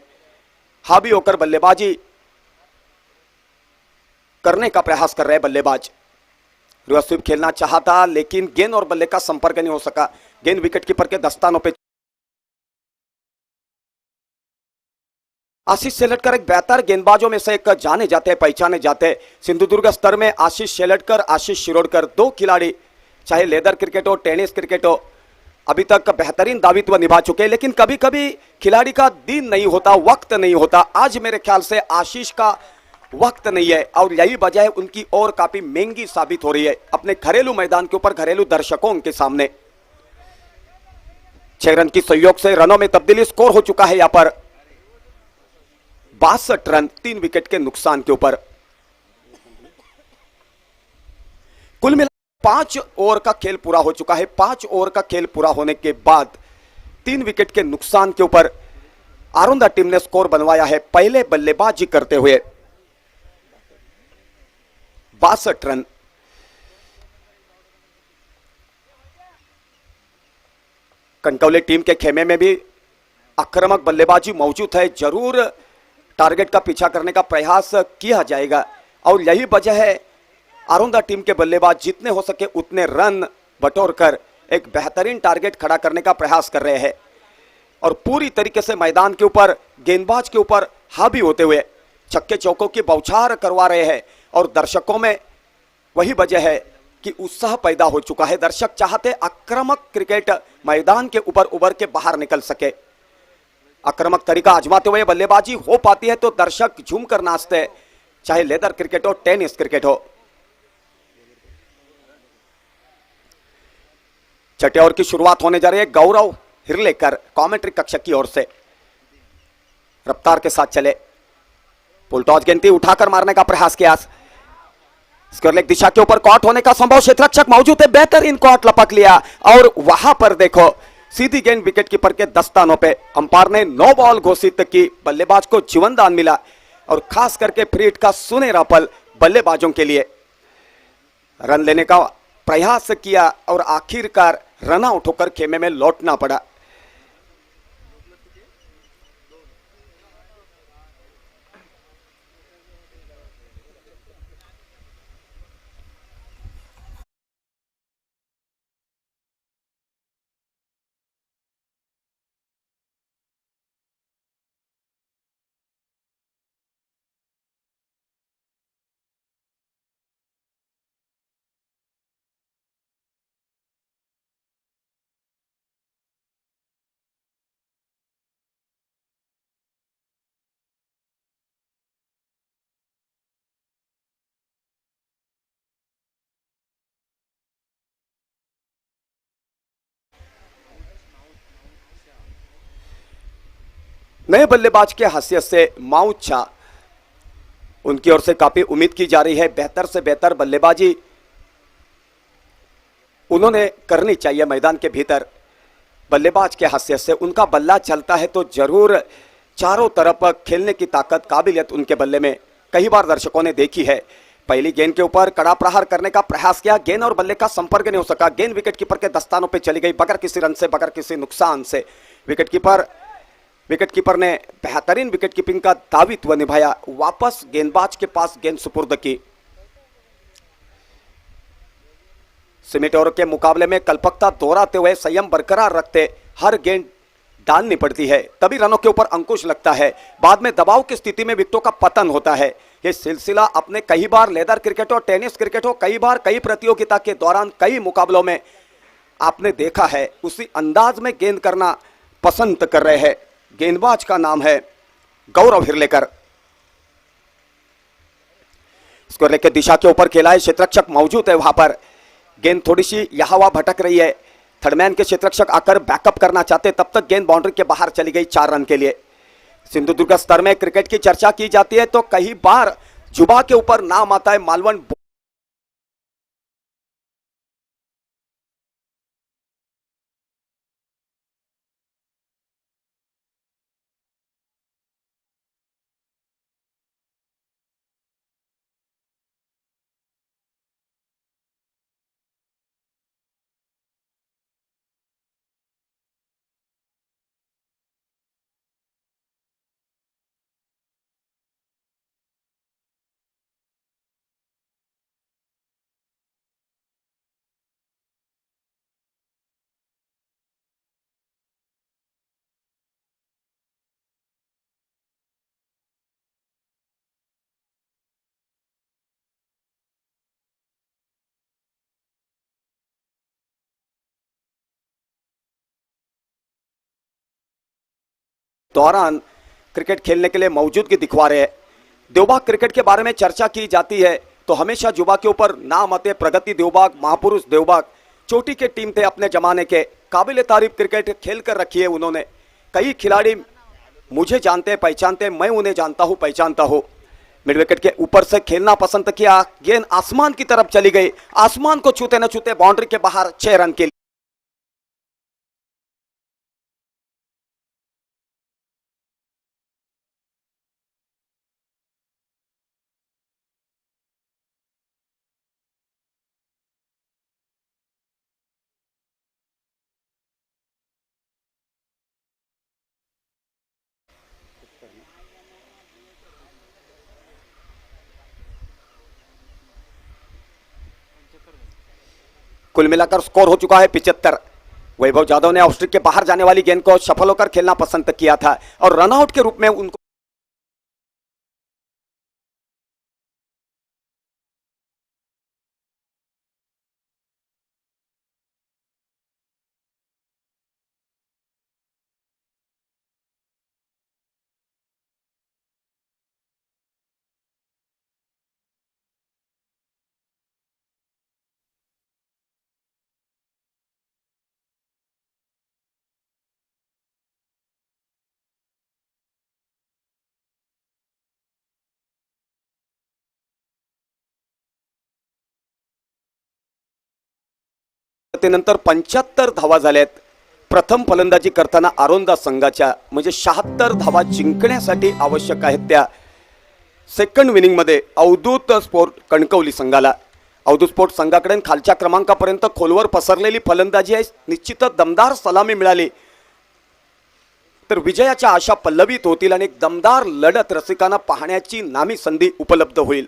हावी होकर बल्लेबाजी करने का प्रयास कर रहे बल्लेबाज। रिवर्स स्वीप खेलना चाहता, लेकिन गेंद और बल्ले का संपर्क नहीं हो सका। गेंद विकेट कीपर के दस्तानों पे। आशीष शेलटकर एक बेहतर गेंदबाजों में से एक जाने जाते, पहचाने जाते। सिंधुदुर्ग स्तर में आशीष शेलटकर, आशीष शिरोडकर 2 खिलाड़ी, चाहे लेदर क्रिकेट हो, टेनिस क्रिकेट हो, अभी तक बेहतरीन दायित्व निभा चुके। लेकिन कभी कभी खिलाड़ी का दिन नहीं होता, वक्त नहीं होता। आज मेरे ख्याल से आशीष का वक्त नहीं है, और यही वजह है उनकी और काफी महंगी साबित हो रही है अपने घरेलू मैदान के ऊपर, घरेलू दर्शकों के सामने। 6 रन की सहयोग से रनों में तब्दीली। स्कोर हो चुका है यहां पर 62 रन 3 विकेट के नुकसान के ऊपर। कुल मिला 5 ओवर का खेल पूरा हो चुका है। 5 ओवर का खेल पूरा होने के बाद 3 विकेट के नुकसान के ऊपर आरुंदा टीम ने स्कोर बनवाया है पहले बल्लेबाजी करते हुए 62 रन। कनकौली टीम के खेमे में भी आक्रामक बल्लेबाजी मौजूद है। जरूर टारगेट का पीछा करने का प्रयास किया जाएगा, और यही वजह है आरुंदा टीम के बल्लेबाज जितने हो सके उतने रन बटोरकर एक बेहतरीन टारगेट खड़ा करने का प्रयास कर रहे हैं, और पूरी तरीके से मैदान के ऊपर गेंदबाज के ऊपर हावी होते हुए छक्के चौकों की बौछार करवा रहे हैं। और दर्शकों में वही वजह है कि उत्साह पैदा हो चुका है। दर्शक चाहते आक्रामक क्रिकेट मैदान के ऊपर उभर के बाहर निकल सके। आक्रामक तरीका आजमाते हुए बल्लेबाजी हो पाती है तो दर्शक झूम कर नाचते हैं, चाहे लेदर क्रिकेट हो, टेनिस क्रिकेट हो। छठे ओवर की शुरुआत होने जा रही है। गौरव हिरलेकर कमेंट्री कक्ष की ओर से रफ्तार के साथ चले। पुल टॉस गेंद उठाकर मारने का प्रयास किया। स्क्वायर लेग दिशा के ऊपर कॉट होने का संभव, क्षेत्ररक्षक मौजूद है, बेहतरीन कॉट लपक लिया, और वहां पर देखो सीधी गेंद विकेट कीपर के दस्तानों पे। अंपायर ने नो बॉल घोषित की, बल्लेबाज को जीवन दान मिला, और खास करके फ्री हिट का सुनहरा पल बल्लेबाजों के लिए। रन लेने का प्रयास किया और आखिरकार रन आउट होकर खेमे में लौटना पड़ा। नए बल्लेबाज के हैसियत से माउथ शाह, उनकी ओर से काफी उम्मीद की जा रही है। बेहतर से बेहतर बल्लेबाजी उन्होंने करनी चाहिए मैदान के भीतर। बल्लेबाज के हैसियत से उनका बल्ला चलता है तो जरूर चारों तरफ खेलने की ताकत, काबिलियत उनके बल्ले में कई बार दर्शकों ने देखी है। पहली गेंद के ऊपर कड़ा प्रहार करने का प्रयास किया, गेंद और बल्ले का संपर्क नहीं हो सका। गेंद विकेट कीपर के दस्तानों पे चली गई बगैर किसी रन से, बगैर किसी नुकसान से। विकेट कीपर ने बेहतरीन विकेट कीपिंग का दायित्व निभाया, वापस गेंदबाज के पास गेंद सुपुर्द की। सीमित ओवर के मुकाबले में कल्पकता दोहराते हुए संयम बरकरार रखते हर गेंद डालनी पड़ती है, तभी रनों के ऊपर अंकुश लगता है। बाद में दबाव की स्थिति में विकेटों का पतन होता है। यह सिलसिला अपने कई बार लेदर क्रिकेट हो, टेनिस क्रिकेट हो, कई बार कई प्रतियोगिता के दौरान कई मुकाबलों में आपने देखा है। उसी अंदाज में गेंद करना पसंद कर रहे हैं। गेंदबाज का नाम है गौरव हिरलेकर। स्क्वायर लेग के दिशा के ऊपर खेला है, क्षेत्ररक्षक मौजूद है वहां पर। गेंद थोड़ी सी यहाँ वहाँ भटक रही है, थर्डमैन के क्षेत्ररक्षक आकर बैकअप करना चाहते, तब तक गेंद बाउंड्री के बाहर चली गई 4 रन के लिए। सिंधुदुर्ग स्तर में क्रिकेट की चर्चा की जाती है तो कई बार जुबा के ऊपर नाम आता है मालवण। दौरान क्रिकेट खेलने के लिए मौजूदगी दिखवा रहे हैं। देवबाग क्रिकेट के बारे में चर्चा की जाती है तो हमेशा जुबा के ऊपर नाम आते, प्रगति देवबाग, महापुरुष देवबाग, चोटी के टीम थे अपने जमाने के, काबिल तारीफ क्रिकेट खेल कर रखी है उन्होंने। कई खिलाड़ी मुझे जानते हैं, पहचानते हैं, मैं उन्हें जानता हूं, पहचानता हूं। मिड विकेट के ऊपर से खेलना पसंद किया, गेंद आसमान की तरफ चली गई, आसमान को छूते न छूते बाउंड्री के बाहर 6 रन के लिए। कुल मिलाकर स्कोर हो चुका है 75। वैभव जाधव ने ऑफ स्ट्रिक के बाहर जाने वाली गेंद को सफल होकर खेलना पसंद किया था और रनआउट के रूप में उनको नंतर 75 धावा झाल्यात। प्रथम फलंदाजी करताना आरोंदा संघाच्या म्हणजे 76 धावा जिंकण्यासाठी आवश्यक आहेत त्या सेकंड विनिंग मध्ये अवधूत स्पोर्ट कणकवली संघाला। अवधूत स्पोर्ट संघाकडे खालच्या क्रमांकापर्यंत खोलवर पसरलेली फलंदाजी आहे, निश्चितच दमदार सलामी मिळाली तर विजयाच्या आशा पल्लवित होतील आणि एक दमदार लढत रसिकांना पाहण्याची नामी संधी उपलब्ध होईल।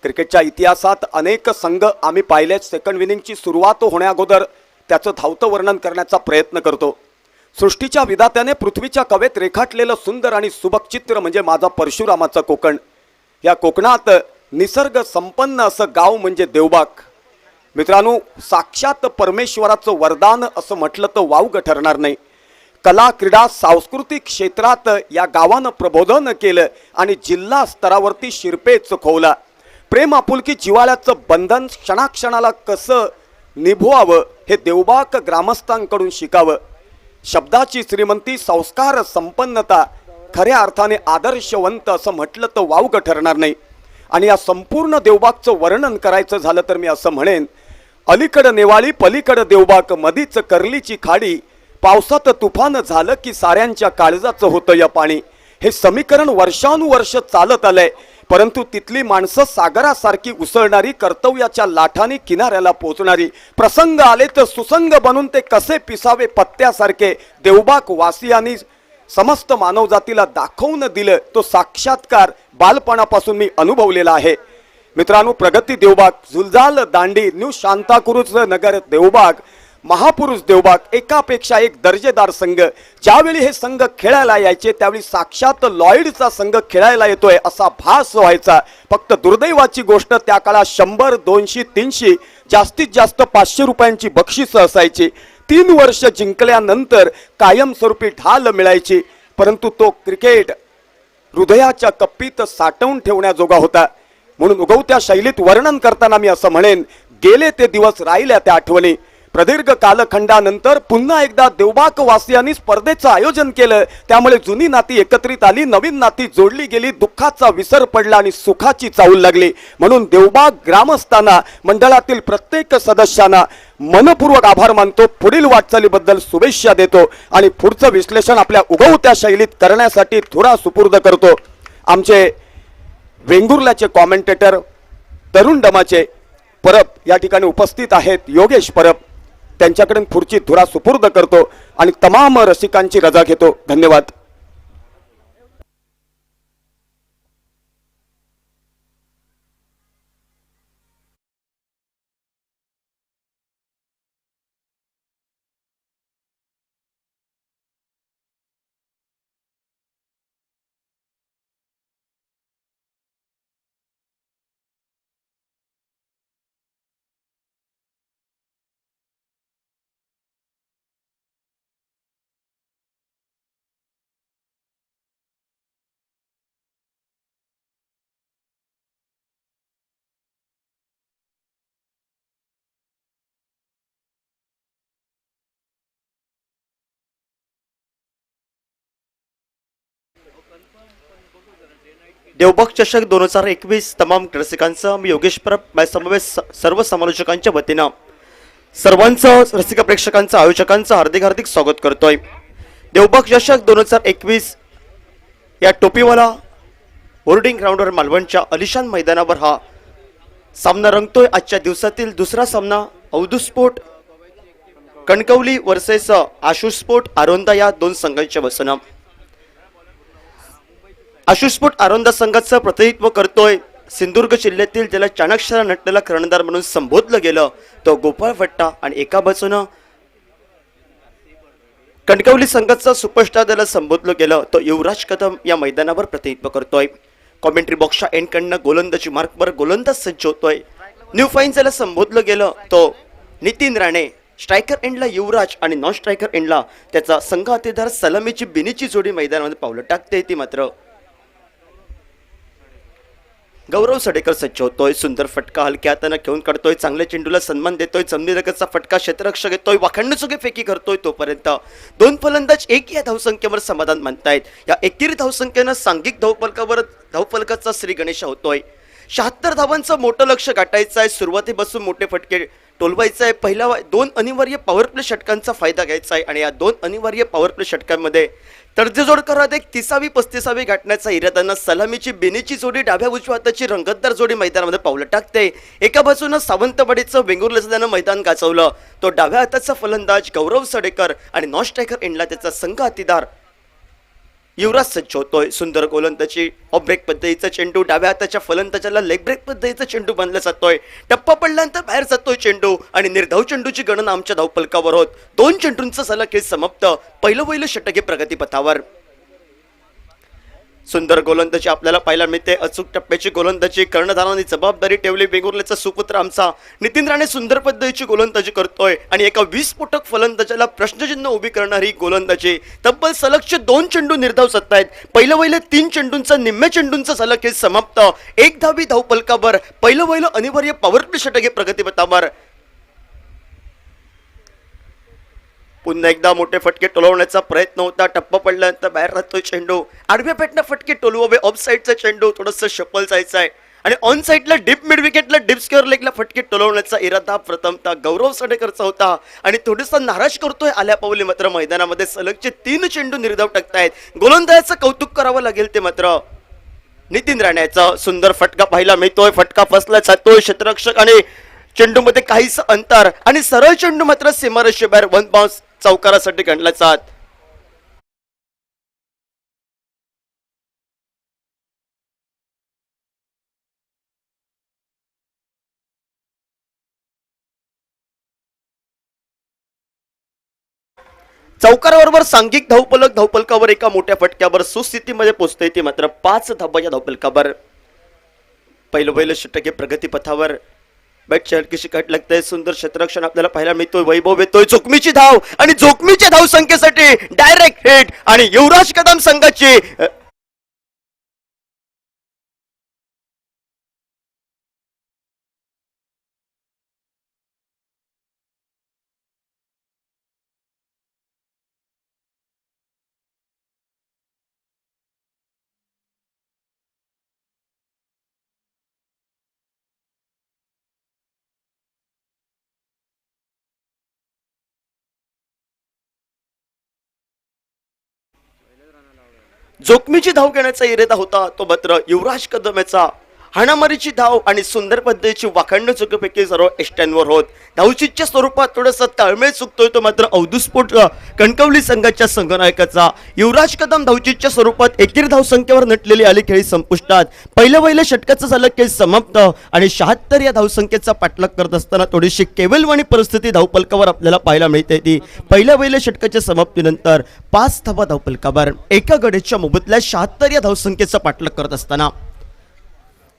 क्रिकेटच्या इतिहासात अनेक संघ आम्ही पाहिलेत सेकंड विनिंगची सुरुवात होण्याअगोदर त्याचं धावतं वर्णन करण्याचा प्रयत्न करतो। सृष्टीच्या विधात्याने पृथ्वीच्या कवेत रेखाटलेलं सुंदर आणि सुबक चित्र म्हणजे माझा परशुरामाचा कोकण। या कोकणात निसर्ग संपन्न असं गाव म्हणजे देवबाग। मित्रांनो, साक्षात परमेश्वराचं वरदान असं म्हटलं तर वावगं ठरणार नाही। कला, क्रीडा, सांस्कृतिक क्षेत्रात या गावानं प्रबोधन केलं आणि जिल्हा स्तरावरती शिरपेच खोवला। प्रेम, आपुलकी, जिव्हाळ्याचं बंधन क्षणाक्षणाला कसं निभवावं हे देवबाग ग्रामस्थांकडून शिकावं। शब्दाची श्रीमंती, संस्कार संपन्नता, खऱ्या अर्थाने आदर्शवंत असं म्हटलं तर वावगं ठरणार नाही। आणि या संपूर्ण देवबागचं वर्णन करायचं झालं तर मी असं म्हणेन, अलीकडं नेवाळी, पलीकडं देवबाग, मधीच कर्लीची खाडी, पावसात तुफान झालं की साऱ्यांच्या काळजाचं होतं या पाणी। हे समीकरण वर्षानुवर्ष चालत आलंय, परंतु तिथली माणसं सागरासारखी उसळणारी, कर्तव्याच्या लाठांनी किनाऱ्याला पोहोचणारी, प्रसंग आले तर सुसंग बनून ते कसे पिसावे पत्त्यासारखे देवबाग वासियांनी समस्त मानवजातीला दाखवून दिलं। तो साक्षात्कार बालपणापासून मी अनुभवलेला आहे। मित्रांनो, प्रगती देवबाग, झुलजाल दांडी, न्यू शांताक्रुज नगर देवबाग, महापुरुष देवबाग, एकापेक्षा एक दर्जेदार संघ। ज्यावेळी हे संघ खेळायला यायचे त्यावेळी साक्षात लॉयडचा संघ खेळायला येतोय असा भास व्हायचा। फक्त दुर्दैवाची गोष्ट, त्या काळात 100, 200, 300, जास्तीत जास्त 500 रुपयांची बक्षिसं असायची। 3 वर्ष जिंकल्यानंतर कायमस्वरूपी ढाल मिळायची, परंतु तो क्रिकेट हृदयाच्या कप्पीत साठवून ठेवण्याजोगा होता। म्हणून उगवत्या शैलीत वर्णन करताना मी असं म्हणेन, गेले ते दिवस राहिल्या त्या आठवणी. प्रदीर्घ कालखंडानंतर पुन्हा एकदा देवबाग वासियांनी स्पर्धेचं आयोजन केलं. त्यामुळे जुनी नाती एकत्रित आली, नवीन नाती जोडली गेली, दुःखाचा विसर पडला आणि सुखाची चाहूल लागली. म्हणून देवबाग ग्रामस्थांना, मंडळातील प्रत्येक सदस्यांना मनपूर्वक आभार मानतो. पुढील वाटचालीबद्दल शुभेच्छा देतो आणि पुढचं विश्लेषण आपल्या उगवत्या शैलीत करण्यासाठी थोडा सुपूर्द करतो. आमचे वेंगुर्ल्याचे कॉमेंटेटर तरुण डमाचे परब या ठिकाणी उपस्थित आहेत, योगेश परब. त्यांच्याकडून पुढची धुरा सुपूर्द करतो आणि तमाम रसिकांची रजा घेतो. धन्यवाद. देवबाग चषक 2021 तमाम रसिकांचं मी योगेश परब माझ्यासमवेत सर्व समालोचकांच्या वतीनं सर्वांचं रसिक प्रेक्षकांचं आयोजकांचं हार्दिक हार्दिक स्वागत करतोय. देवबाग चषक 2021 या टोपीवाला होर्डिंग ग्राउंडवर मालवणच्या अलिशान मैदानावर हा सामना रंगतोय. आजच्या दिवसातील दुसरा सामना अवधू स्पोर्ट कणकवली वर्सेस आशु स्पोर्ट आरोंदा या दोन संघांच्या वसनं. आशु स्पोर्ट आरोंदा संघाचं प्रतिनिधित्व करतोय सिंधुदुर्ग जिल्ह्यातील ज्याला चाणक्य नटलेला कर्णधार म्हणून संबोधलं गेलं तो गोपाळ भट्टा आणि एका बाजूनं कणकवली संघाचा सुपरस्टार ज्याला संबोधलं गेलं तो युवराज कदम या मैदानावर प्रतिनिधित्व करतोय. कॉमेंट्री बॉक्सच्या एंडकडनं गोलंदाजी मार्कवर गोलंदाज सज्ज होतोय. न्यू फाईन ज्याला संबोधलं गेलं तो नितीन राणे, स्ट्रायकर एंडला युवराज आणि नॉन स्ट्रायकर एंडला त्याचा संघ हातेदार सलामीची बिनीची जोडी मैदानामध्ये पावलं टाकते. ती मात्र गौरव सडेकर सज्ज होतोय. सुंदर फटका हलक्या हाताने घेऊन काढतोय, चांगल्या चेंडूला सन्मान देतोय, जमिनी लगतचा फटका क्षेत्ररक्षक घेतोय, वाखाणण्याचोगे फेकी करतोय. तोपर्यंत दोन फलंदाज एक या धावसंख्येवर समाधान मानतायत. या एकेरी धावसंख्येनं सांघिक धावफलकाचा श्री गणेश होतोय. 76 धावांचं मोठं लक्ष गाठायचं आहे. सुरुवातीपासून मोठे फटके टोलवायचं आहे. पहिल्या दोन अनिवार्य पॉवर प्ले षटकांचा फायदा घ्यायचा आहे आणि या दोन अनिवार्य पॉवर प्ले षटकांमध्ये तडजोड करत एक 30वी-35वी गाठण्याचा इरादानं सलामीची बेनीची जोडी डाव्या उजव्या हाताची रंगतदार जोडी मैदानामध्ये पावलं टाकते. एका बाजूनं सावंतवाडीचं वेंगुर्ल्याचं त्यानं मैदान गाजवलं. तो डाव्या हाताचा फलंदाज गौरव सडेकर आणि नॉन स्ट्रायकर एंडला त्याचा संघ हातीदार युवराज सज्ज होतोय. सुंदर गोलंदाजी ऑफ ब्रेक पद्धतीचा चेंडू डाव्या हाताच्या फलंदाजाला लेग ब्रेक पद्धतीचा चेंडू बांधला जातोय. टप्पा पडल्यानंतर बाहेर जातोय चेंडू आणि निर्धाव चेंडूची गणना आमच्या धावफलकावर होत. 2 चेंडूंचा सलग खेळ समाप्त. पहिलं षटके प्रगतीपथावर. सुंदर गोलंदाजी आपल्याला पाहायला मिळते. अचूक टप्प्याची गोलंदाजी कर्णधारांनी जबाबदारी ठेवली. वेंगुर्ल्याचा सुपुत्र आमचा नितीन राणे सुंदर पद्धतीची गोलंदाजी करतोय आणि एका 20 फुटक फलंदाजाला प्रश्नचिन्ह उभी करणारी गोलंदाजी. तब्बल सलगचे 2 चेंडू निर्धाव सत्तायत. पहिलं 3 चेंडूंचा निम्म्या चेंडूंचा सलग खेळ समाप्त. 1 धावी धावफलकावर. पहिलं अनिवार्य पॉवर प्ले षटके प्रगतीपथावर. पुन्हा एकदा मोठे फटके टोलवण्याचा प्रयत्न होता. टप्पा पडल्यानंतर बाहेर राहतोय चेंडू. आडव्या पेटना फटके टोलवावे. ऑफ साईडचा चेंडू थोडंसं शफल जायचं आहे आणि ऑन साईडला डीप मिड विकेटला डीप स्क्वेअर लेगला फटके टोलवण्याचा इरादा प्रथमतः गौरव सडेकरचा होता आणि थोडासा नाराज करतोय आल्या पावली. मात्र मैदानामध्ये सलगचे 3 चेंडू निर्धाव टाकतायत. गोलंदाजाचं कौतुक करावं लागेल ते मात्र नितीन राणेचा सुंदर फटका पाहायला मिळतोय. फटका फसला जातोय. क्षेत्ररक्षक आणि चेंडूमध्ये काहीच अंतर आणि सरळ चेंडू मात्र सीमारेषेबाहेर 1 बाउन्स चौकारासाठी गणला जात. चौकाराबरोबर सांघिक धावफलकावर एका मोठ्या फटक्यावर सुस्थितीमध्ये पोहोचते. ती मात्र 5 धाबाच्या धावफलकावर. पहिलं षटके प्रगतीपथावर. बॅटची हलकीशी कट लागते. सुंदर क्षेत्ररक्षण आपल्याला पाहायला मिळतोय. वैभव येतोय. जोखमीची धाव आणि जोखमीच्या धाव संख्येसाठी डायरेक्ट हिट आणि युवराज कदम संघाची जोखमीची धाव घेण्याचा इरादा होता तो मात्र युवराज कदम याचा हाणामारीची धाव आणि सुंदर पद्धतीची वाखाणणं चुकीपैकी सर्व एष्ट्यांवर होत धावचीच्या स्वरूपात थोडासा ताळमेळ चुकतोय तो मात्र अवधूस्फोट कणकवली संघाच्या संघनायकाचा युवराज कदम धावचीच्या स्वरूपात एकेरी धावसंख्येवर नटलेली आली खेळी संपुष्टात पहिल्या षटकाचं झालं खेळ समाप्त आणि 76 या धावसंख्येचा पाठलाग करत असताना थोडीशी केवलवाणी परिस्थिती धावपलकावर आपल्याला पाहायला मिळते ती पहिल्या षटकाच्या समाप्तीनंतर 5 धावा धावपलकावर एका गडीच्या मोबदल्यात 76 या धावसंख्येचा पाठलाग करत असताना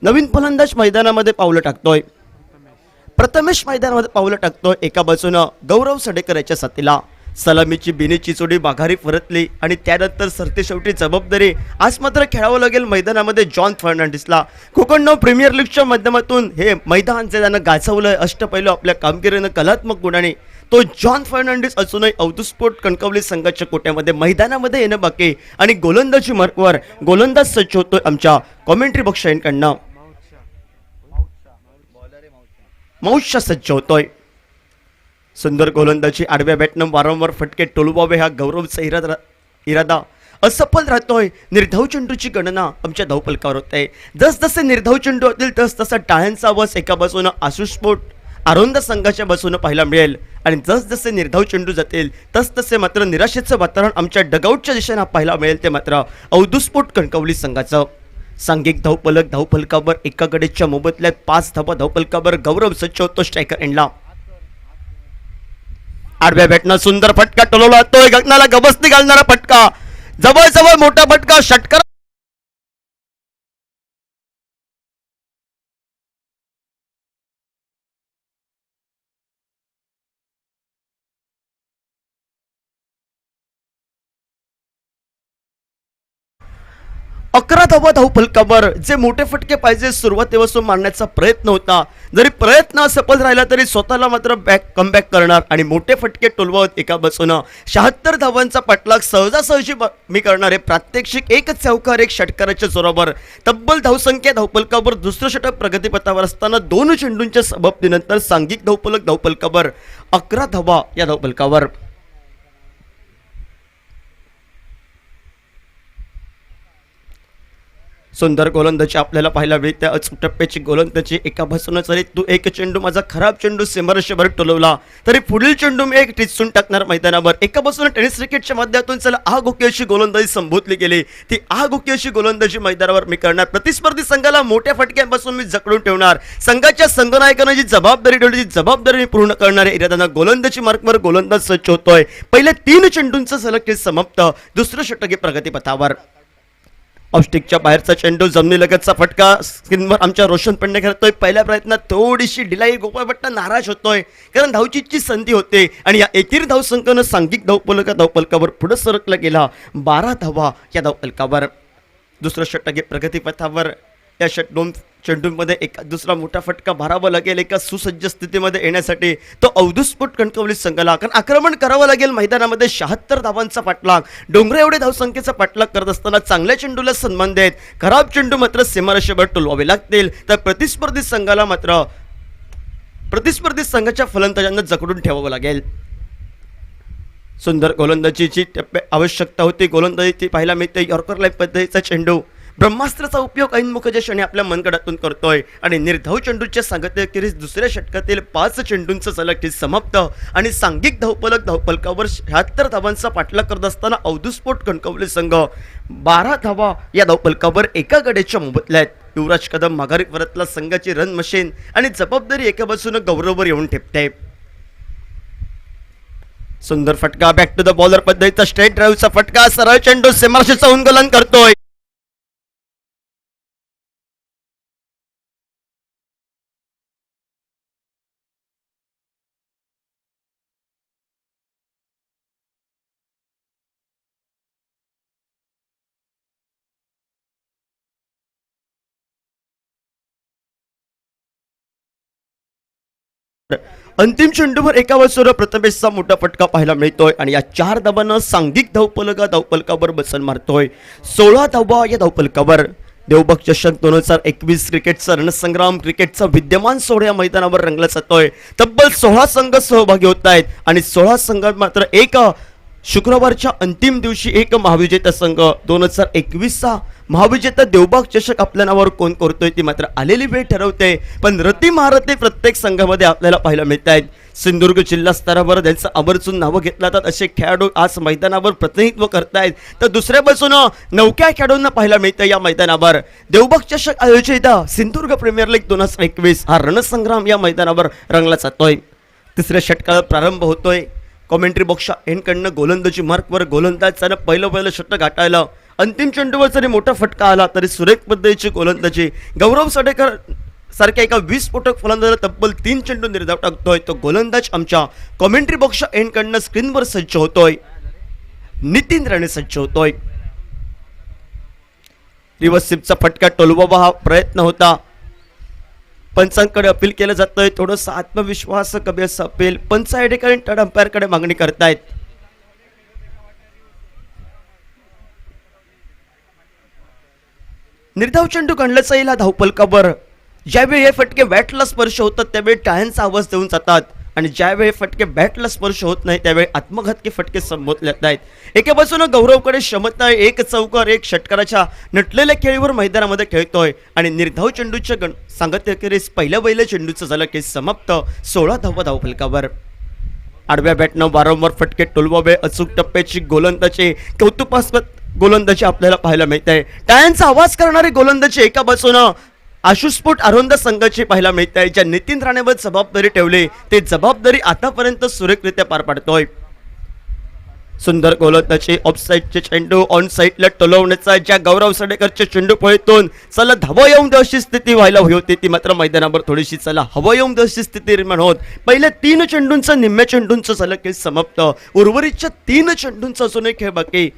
नवीन फलंदाज मैदानामध्ये पावलं टाकतोय प्रथमेश मैदानामध्ये पावलं टाकतोय एका बाजूनं गौरव सडेकर याच्या साथीला सलामीची बिनीची जोडी माघारी परतली आणि त्यानंतर सरते शेवटी जबाबदारी आज मात्र खेळावं लागेल मैदानामध्ये जॉन फर्नांडिसला कोकण प्रीमियर लीगच्या माध्यमातून हे मैदान जे त्यानं गाजवलंय अष्टपैलू आपल्या कामगिरीनं कलात्मक गुणाने तो जॉन फर्नांडिस अजूनही अवधूस्फोट कणकवली संघाच्या कोट्यामध्ये मैदानामध्ये येणं बाकी आणि गोलंदाजी मार्कवर गोलंदाज सज्ज होतोय आमच्या कॉमेंट्री बॉक्स यांकडनं मौशा सज्ज होतोय सुंदर गोलंदाजी आडव्या बॅटनं वारंवार फटके टोलवावे हा गौरवचा इरादा असफल राहतोय निर्धाव चेंडूची गणना आमच्या धावपलकावर होत आहे जसजसे निर्धाव चेंडू होतील तसतसा टाळ्यांचा आवाज एका बाजूनं आशुस्फोट आरोंद संघाच्या बाजूनं पाहायला मिळेल आणि जसजसे निर्धाव चेंडू जातील तसतसे मात्र निराशेचं वातावरण आमच्या डगआउटच्या दिशेनं पाहायला मिळेल ते मात्र अवधूस्फोट कणकवली संघाचं सांघिक धावपलकावर एका गडीच्या मोबदल्यात 5 धावा धावपलकावर गौरव सज्ज होतो स्ट्रायकर एंडला आडव्या बॅटनं सुंदर फटका टोलवला जातोय गगनाला गबसती घालणारा फटका जवळ मोठा फटका षटकार अकरा धावा धावपलकावर जे मोठे फटके पाहिजे सुरुवातीपासून मारण्याचा प्रयत्न होता जरी प्रयत्न सफल राहिला तरी स्वतःला मात्र कमबॅक करणार आणि मोठे फटके टोलवत एका बाजूनं 76 धावांचा पाठलाग सहजासहजी मी करणारे प्रात्यक्षिक एकच चौकार एक षटकाराच्या जोरावर तब्बल धावसंख्या धावपलकावर दुसरं षटक प्रगतीपथावर असताना 2 चेंडूंच्या समाप्तीनंतर सांघिक धावपलकावर 11 धावा या धावपलकावर सुंदर गोलंदाजी आपल्याला पाहायला मिळते अचूक टप्प्याची गोलंदाजी एका बाजूने जरी तू एक चेंडू माझा खराब चेंडू सीमारेषेवर टोलवला तरी पुढील चेंडू मी एक टिचून टाकणार मैदानावर एका बाजूने टेनिस क्रिकेटच्या माध्यमातून चला आगोकी अशी गोलंदाजी संबोधली गेली ती आगोकी अशी गोलंदाजी मैदानावर मी करणार प्रतिस्पर्धी संघाला मोठ्या फटक्यांपासून मी जखडून ठेवणार संघाच्या संघनायकांना जी जबाबदारी ठेवली ती जबाबदारी मी पूर्ण करणारे इरादानं गोलंदाजी मार्कवर गोलंदाज सज्ज होतोय पहिल्या 3 चेंडूंचं सलग समाप्त दुसरं षटक प्रगतीपथावर ऑफस्टिकच्या बाहेरचा चेंडू जमिनीलगतचा फटका स्क्रीनवर आमच्या रोशन पंडे खेळतोय पहिल्या प्रयत्नात थोडीशी डिलाई गोपाळ भट्ट नाराज होतोय कारण धावचीची संधी होते आणि या एकेरी धावसंख्येनं सांघिक धावपलकावर पुढे सरकला गेला 12 धावा या धावपलकावर दुसरं षटक प्रगतीपथावर या 2 चेंडूंमध्ये एक दुसरा मोठा फटका भरावा लागेल एका सुसज्ज स्थितीमध्ये येण्यासाठी तो अवधूस्फोट कणकवली संघाला कारण आक्रमण करावं लागेल मैदानामध्ये 76 धावांचा पाठलाग डोंगरे एवढे धावसंख्येचा पाठलाग करत असताना चांगल्या चेंडूला सन्मान देत खराब चेंडू मात्र सीमारेषेवर टोलवावे लागतील तर प्रतिस्पर्धी संघाच्या फलंदाजांना जखडून ठेवावं लागेल सुंदर गोलंदाजीची आवश्यकता होती गोलंदाजी ती पाहायला मिळते यॉर्कर लाईफ पद्धतीचा चेंडू ब्रह्मास्त्राचा उपयोग ऐनमुखाच्या क्षणी आपल्या मनगडातून करतोय आणि निर्धाव चेंडूच्या सांगतेखेरीज दुसऱ्या षटकातील 5 चेंडूंचं सलग समाप्त आणि सांघिक धावपलकावर 76 धावांचा पाठलाग करत असताना अवधूस्फोट कणकवली संघ 12 धावा या धावपलकावर एका गड्याच्या मोबदल्यात युवराज कदम माघारी परतला संघाची रन मशीन आणि जबाबदारी एका बाजूनं गौरववर येऊन ठेपते सुंदर फटका बॅक टू द बॉलर पद्धतीचा स्ट्रेट ड्राईव्हचा फटका सरळ चेंडू सीमारेषेचं उल्लंघन करतोय अंतिम चेंडूवर एका बाजूला प्रथमेशचा मोठा फटका पाहायला मिळतोय आणि या 4 धावांना सांघिक धावपलकावर बसन मारतोय 16 धावा या धावपलकावर देवबाग चषक 2021 क्रिकेटचा रणसंग्राम क्रिकेटचा विद्यमान सोहळा या मैदानावर रंगला जातोय तब्बल 16 संघ सहभागी होत आहेत आणि 16 संघात मात्र एक शुक्रवारच्या अंतिम दिवशी एक महाविजेता संघ 2021चा महाविजेता देवबाग चषक आपल्या नावावर कोण करतोय ती मात्र आलेली वेळ ठरवते. पण रती महारथी प्रत्येक संघामध्ये आपल्याला पाहायला मिळत आहेत. सिंधुदुर्ग जिल्हा स्तरावर त्यांचं आवर्जून नावं घेतलं जातात असे खेळाडू आज मैदानावर प्रतिनिधित्व करतायत. तर दुसऱ्या बाजूनं नवख्या खेळाडूंना पाहायला मिळतं या मैदानावर. देवबाग चषक आयोजित सिंधुदुर्ग प्रीमियर लीग 2021 हा रणसंग्राम या मैदानावर रंगला जातोय. तिसऱ्या षटकाला प्रारंभ होतोय. कॉमेंट्री बॉक्सच्या एंडकडनं गोलंदाजी मार्कवर गोलंदाजानं पहिलं षटक गाठायला अंतिम चेंडूवर जरी मोठा फटका आला तरी सुरेख पद्धतीची गोलंदाजी गौरव सडेकर सारख्या एका 20 स्फोटक फलंदाजाला तब्बल 3 चेंडू निर्धाव टाकतोय. तो गोलंदाज आमच्या कॉमेंट्री बॉक्सच्या एंडकडनं स्क्रीनवर सज्ज होतोय. नितीन राणे सज्ज होतोय. रिव्हर्स स्वीपचा फटका टोलवावा हा प्रयत्न होता. पंचांकडे अपील केलं जातंय. थोडंसं आत्मविश्वास कमी असं अपील पंच या ठिकाणी थर्ड अंपायरकडे मागणी करतायत. निर्धाव चेंडू गणल्याचा येईल धावपलकावर. ज्यावेळी हे फटके बॅटला स्पर्श होतात त्यावेळी टाळ्यांचा आवाज देऊन जातात आणि ज्यावेळी फटके बॅटला स्पर्श होत नाही त्यावेळी आत्मघातकी फटके संबोधले आहेत. एका बाजूनं गौरवकडे क्षमता आहे. एक चौकार एक षटकाराच्या नटलेल्या खेळीवर मैदानामध्ये खेळतोय आणि निर्धाव चेंडूच्या सांगतेखेरीस पहिल्या चेंडूचं झालं की समाप्त. 16 धावा धावफलकावर. आडव्या बॅटनं वारंवार फटके टोलवावे. अचूक टप्प्याची गोलंदाजी कौतुकास्पद गोलंदाजी आपल्याला पाहायला मिळते. टाळ्यांचा आवाज करणारी गोलंदाजी एका बाजूनं आशुस्फोट आरोंदा संघाची पाहायला मिळत आहे. ज्या नितीन राणेवर जबाबदारी ठेवली ते जबाबदारी आतापर्यंत सुरेखरित्या पार पाडतोय. सुंदर गोलंदाजी ऑफसाईडचे चेंडू ऑन साईडला टोलवण्याचा ज्या गौरव सडेकरच्या चेंडू पळतून चला धावा येऊन दे अशी स्थिती व्हायला हवी होती ती मात्र मैदानावर थोडीशी चला हवा येऊन दे अशी स्थिती निर्माण होत. पहिल्या 3 चेंडूंचं निम्म्या चेंडूंचं झालं की समाप्त. उर्वरितच्या 3 चेंडूंचा अजूनही खेळ बाकी.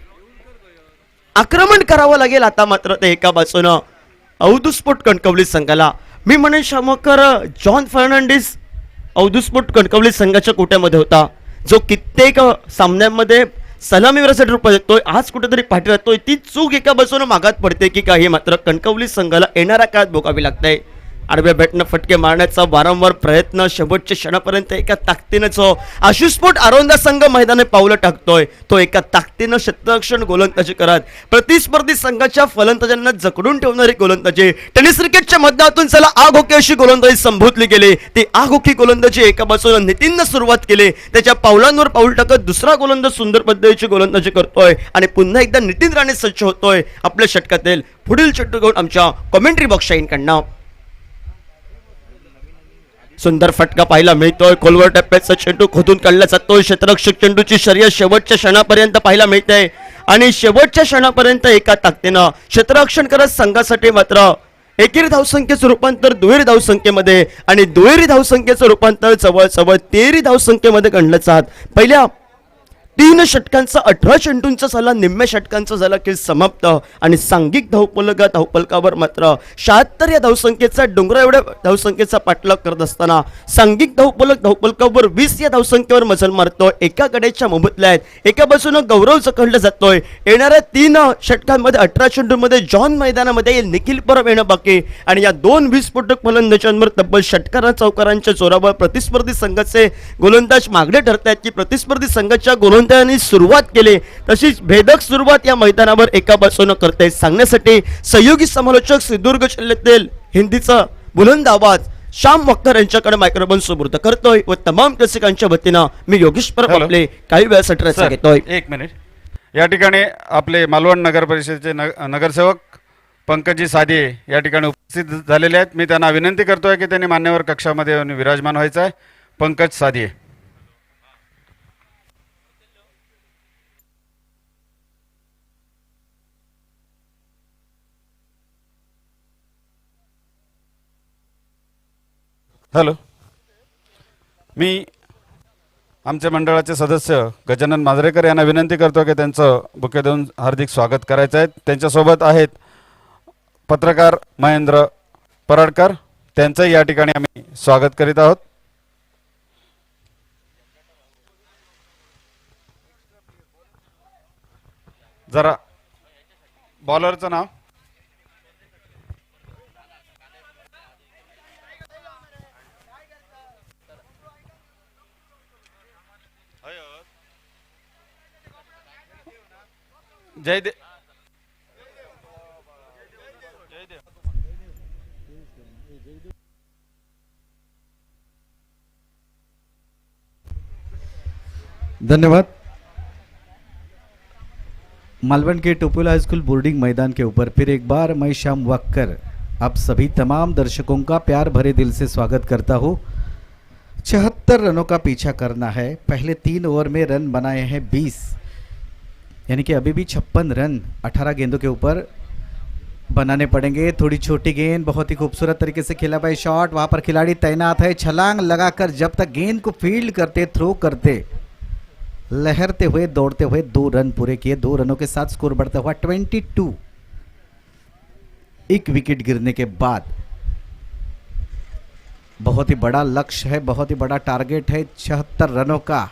आक्रमण करावं लागेल आता मात्र ते एका बाजूनं अवधूस्फोट कणकवली संघाला. मी म्हणेन शामकर जॉन फर्नांडिस अवधूस्फोट कणकवली संघाच्या कोट्यामध्ये होता जो कित्येक सामन्यांमध्ये सलामीवरसाठी रूपात येतोय. आज कुठेतरी पाठी राहतोय. ती चूक एका बाजूने मागात पडते की काही मात्र कणकवली संघाला येणाऱ्या काळात भोगावी लागते. आडव्या बॅटनं फटके मारण्याचा वारंवार प्रयत्न शेवटच्या क्षणापर्यंत एका ताकदीनं जो आशुस्फोट आरोंदा संघ मैदाने पावलं टाकतोय तो एका ताकदीनं क्षेत्ररक्षण गोलंदाजी करत प्रतिस्पर्धी संघाच्या फलंदाजांना जकडून ठेवणारी गोलंदाजी टेनिस क्रिकेटच्या माध्यमातून चला आग होकी अशी गोलंदाजी संबोधली गेली. ती आग होकी गोलंदाजी एका बाजूला नितीननं सुरुवात केली. त्याच्या पावलांवर पाऊल टाकत दुसरा गोलंदाज सुंदर पद्धतीची गोलंदाजी करतोय आणि पुन्हा एकदा नितीन राणे सज्ज होतोय आपल्या षटकातील पुढील चेंडू घेऊन आमच्या कॉमेंट्री बॉक्सच्या इनकडनं. सुंदर फटका पाहायला मिळतोय. खोलवर टप्प्याचा चेंडू खोदून काढला जातोय. क्षेत्ररक्षक चेंडूची शर्यत शेवटच्या क्षणापर्यंत पाहायला मिळते आणि शेवटच्या क्षणापर्यंत एका ताकदीनं क्षेत्ररक्षण करत संघासाठी मात्र एकेरी धावसंख्येचं रूपांतर दुहेरी धावसंख्येमध्ये आणि दुहेरी धावसंख्येचं रूपांतर जवळजवळ 13 धावसंख्येमध्ये गणलं जात. पहिल्या 3 षटकांचा 18 चेंडूंचा झाला. निम्म्या षटकांचा झाला की समाप्त आणि सांघिक धावपलकावर मात्र 76 या धावसंख्येचा डोंगरा एवढ्या धावसंख्येचा पाठलाग करत असताना सांघिक धावपलकावर 20 या धावसंख्येवर मजल मारतोय. एका गड्याच्या मोबदल्यात एका बाजूनं गौरव जखडला जातोय. येणाऱ्या 3 षटकांमध्ये 18 चेंडूंमध्ये जॉन मैदानामध्ये येईल. निखिल परब येणं बाकी आणि या 2 20 फलंदाजांवर तब्बल षटकारा चौकारांच्या जोरावर प्रतिस्पर्धी संघाचे गोलंदाज मागणे ठरतायत की प्रतिस्पर्धी संघाच्या गोलंदाजांनी सुरुवात केली तशीच भेदक सुरुवात या मैदानावर एका बाजूनं करते. सांगण्यासाठी सहयोगी समालोचक सिंधुदुर्ग जिल्ह्यातील हिंदीचा बुलंद आवाज श्याम वक्कर यांच्याकडे मायक्रोफोन सुपूर्द करतोय व तमाम रसिकांच्या वतीनं मी योगेश परब आपले काही वेळासाठी रजा घेतोय. एक मिनिट. या ठिकाणी आपले मालवण नगर परिषदेचे नगरसेवक पंकजी सादिये या ठिकाणी उपस्थित झालेले आहेत. मी त्यांना विनंती करतोय की त्यांनी मान्यवर कक्षामध्ये येऊन विराजमान व्हायचं आहे. पंकज सादिये. हॅलो. मी आमच्या मंडळाचे सदस्य गजानन मांजरेकर यांना विनंती करतो की त्यांचं बुके देऊन हार्दिक स्वागत करायचं आहे. त्यांच्यासोबत आहेत पत्रकार महेंद्र परडकर, त्यांचंही या ठिकाणी आम्ही स्वागत करीत आहोत. जरा बॉलरचं नाव. जयदेव धन्यवाद। मालवण के टोपोला हाई स्कूल बोर्डिंग मैदान के ऊपर फिर एक बार मैं श्याम वक्कर आप सभी तमाम दर्शकों का प्यार भरे दिल से स्वागत करता हूँ। 76 रनों का पीछा करना है। पहले 3 ओवर में रन बनाए हैं 20, यानी कि अभी भी 56 रन 18 गेंदों के ऊपर बनाने पड़ेंगे। थोड़ी छोटी गेंद, बहुत ही खूबसूरत तरीके से खेला भाई शॉट। वहां पर खिलाड़ी तैनात है, छलांग लगाकर जब तक गेंद को फील्ड करते, थ्रो करते, लहरते हुए, दौड़ते हुए 2 रन पूरे किए। 2 रनों के साथ स्कोर बढ़ता हुआ 22। एक विकेट गिरने के बाद बहुत ही बड़ा लक्ष्य है, बहुत ही बड़ा टारगेट है 76 रनों का।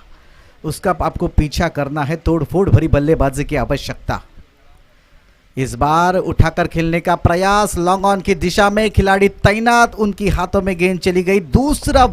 उसका आपको पीछा करना है। तोड़फोड़ भरी बल्लेबाजी की आवश्यकता। इस बार उठाकर खेलने का प्रयास, लॉन्ग ऑन की दिशा में खिलाड़ी तैनात, उनकी हाथों में गेंद चली गई। दूसरा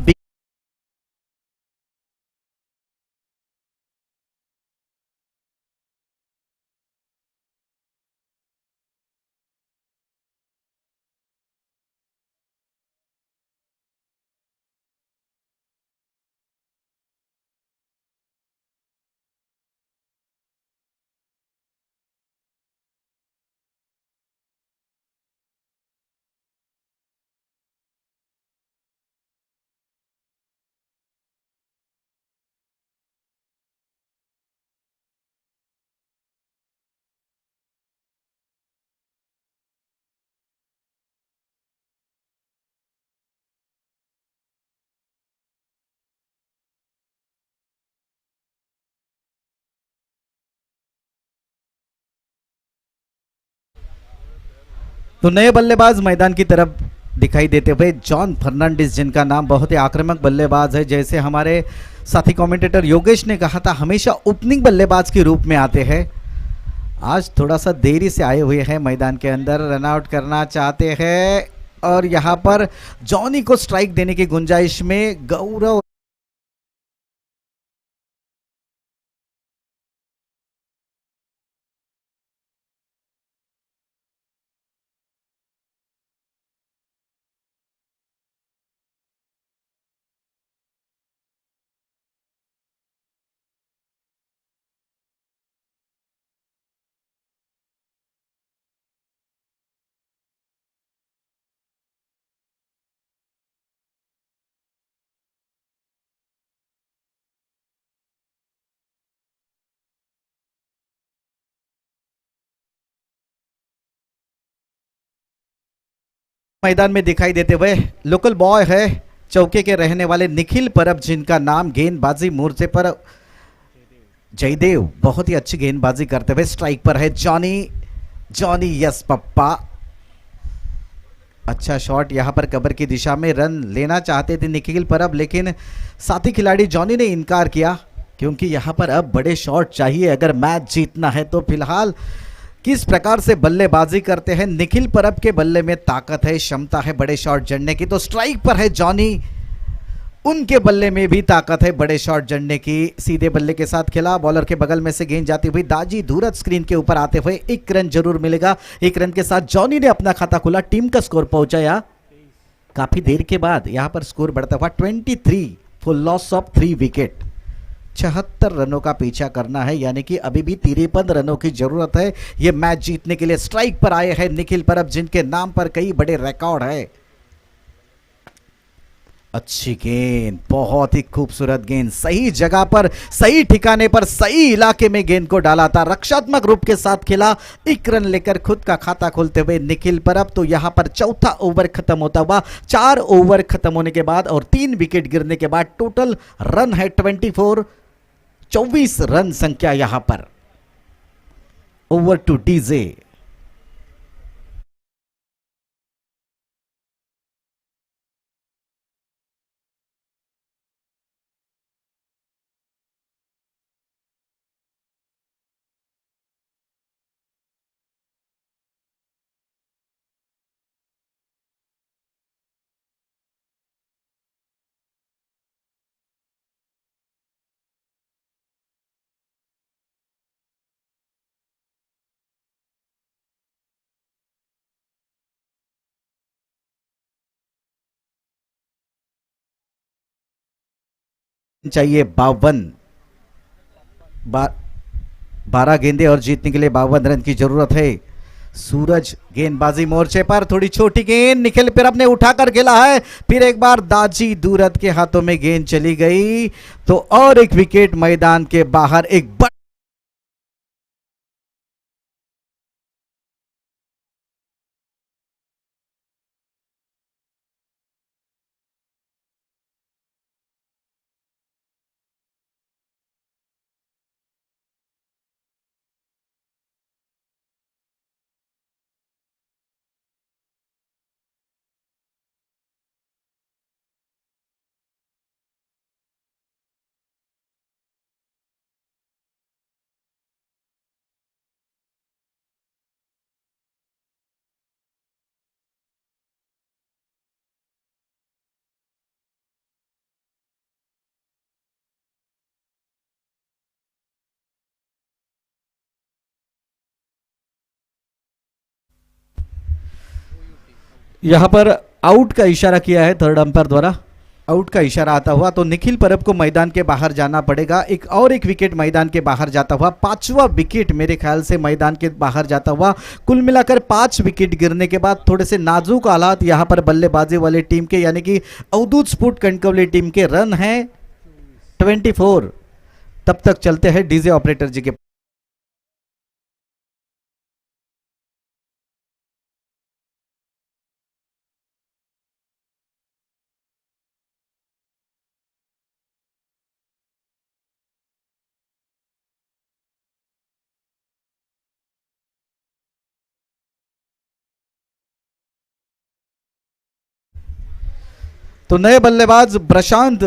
तो नए बल्लेबाज मैदान की तरफ दिखाई देते हुए जॉन फर्नांडिस, जिनका नाम बहुत ही आक्रामक बल्लेबाज है। जैसे हमारे साथी कमेंटेटर योगेश ने कहा था, हमेशा ओपनिंग बल्लेबाज के रूप में आते हैं। आज थोड़ा सा देरी से आए हुए हैं मैदान के अंदर, रन आउट करना चाहते हैं और यहां पर जॉनी को स्ट्राइक देने की गुंजाइश में गौरव मैदान में दिखाई देते हुए लोकल बॉय है, चौके के रहने वाले निखिल परब, जिनका नाम गेंदबाजी मोर्चे पर जयदेव बहुत ही अच्छी गेंदबाजी करते हुए स्ट्राइक पर है। जॉनी, जॉनी यस पप्पा, अच्छा शॉट। यहां पर कबर की दिशा में रन लेना चाहते थे निखिल परब, लेकिन साथी खिलाड़ी जॉनी ने इनकार किया, क्योंकि यहां पर अब बड़े शॉट चाहिए अगर मैच जीतना है। तो फिलहाल किस प्रकार से बल्लेबाजी करते हैं निखिल परब के बल्ले में ताकत है, क्षमता है बड़े शॉट जड़ने की। तो स्ट्राइक पर है जॉनी, उनके बल्ले में भी ताकत है बड़े शॉट जड़ने की। सीधे बल्ले के साथ खेला, बॉलर के बगल में से गेंद जाती हुई दाजी धूरत स्क्रीन के ऊपर आते हुए 1 रन जरूर मिलेगा। 1 रन के साथ जॉनी ने अपना खाता खोला, टीम का स्कोर पहुंचाया काफी देर के बाद। यहां पर स्कोर बढ़ता हुआ 23 फॉर लॉस ऑफ 3 विकेट। 76 रनों का पीछा करना है, यानी कि अभी भी 53 रनों की जरूरत है ये मैच जीतने के लिए। स्ट्राइक पर आए हैं निखिल परब, जिनके नाम पर कई बड़े रिकॉर्ड है। अच्छी गेंद, बहुत ही खूबसूरत गेंद, सही जगह पर, सही ठिकाने पर, सही इलाके में गेंद को डाला था। रक्षात्मक रूप के साथ खेला, 1 रन लेकर खुद का खाता खोलते हुए निखिल परब। तो यहां पर चौथा ओवर खत्म होता हुआ, 4 ओवर खत्म होने के बाद और 3 विकेट गिरने के बाद टोटल रन है 24 रन संख्या यहां पर। Over two DJ. चाहिए 12 गेंदे और जीतने के लिए 52 रन की जरूरत है। सूरज गेंदबाजी मोर्चे पर, थोड़ी छोटी गेंद निखिल परब ने उठाकर खेला है, फिर एक बार दाजी दूरत के हाथों में गेंद चली गई तो और एक विकेट मैदान के बाहर। एक यहां पर आउट का इशारा किया है थर्ड अंपायर द्वारा। आउट का इशारा आता हुआ तो निखिल परब को मैदान के बाहर जाना पड़ेगा। एक विकेट मैदान के बाहर जाता हुआ, 5वां विकेट मेरे ख्याल से मैदान के बाहर जाता हुआ। कुल मिलाकर 5 विकेट गिरने के बाद थोड़े से नाजुक हालात यहां पर बल्लेबाजी वाली टीम के, यानी कि अवधूत स्पोर्ट कणकवली टीम के। रन है 24। तब तक चलते हैं डीजे ऑपरेटर जी के। तो नए बल्लेबाज प्रशांत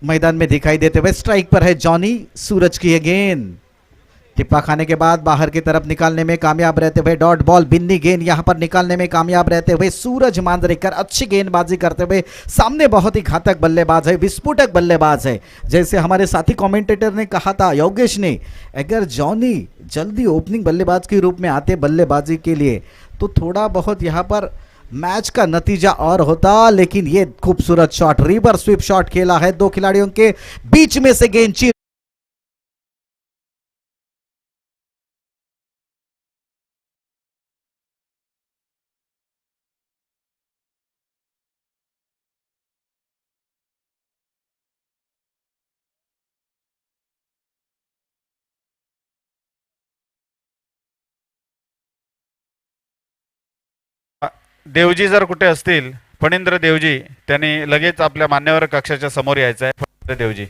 मैदान में दिखाई देते हुए। स्ट्राइक पर है जॉनी। सूरज की ये गेंद टिप्पा खाने के बाद बाहर की तरफ निकालने में कामयाब रहते हुए। डॉट बॉल बिन्नी गेंद यहां पर निकालने में कामयाब रहते हुए सूरज मांजरेकर अच्छी गेंदबाजी करते हुए। सामने बहुत ही घातक बल्लेबाज है, विस्फोटक बल्लेबाज है। जैसे हमारे साथी कमेंटेटर ने कहा था, योगेश ने, अगर जॉनी जल्दी ओपनिंग बल्लेबाज के रूप में आते बल्लेबाजी के लिए तो थोड़ा बहुत यहां पर मैच का नतीजा और होता। लेकिन ये खूबसूरत शॉट, रिवर स्वीप शॉट खेला है, 2 खिलाड़ियों के बीच में से गेंद चीर। देवजी जर कुठे असतील, फणींद्र देवजी, त्यांनी लगेच आपल्या मान्यवर कक्षाच्या समोर यायचं आहे। फणींद्र देवजी,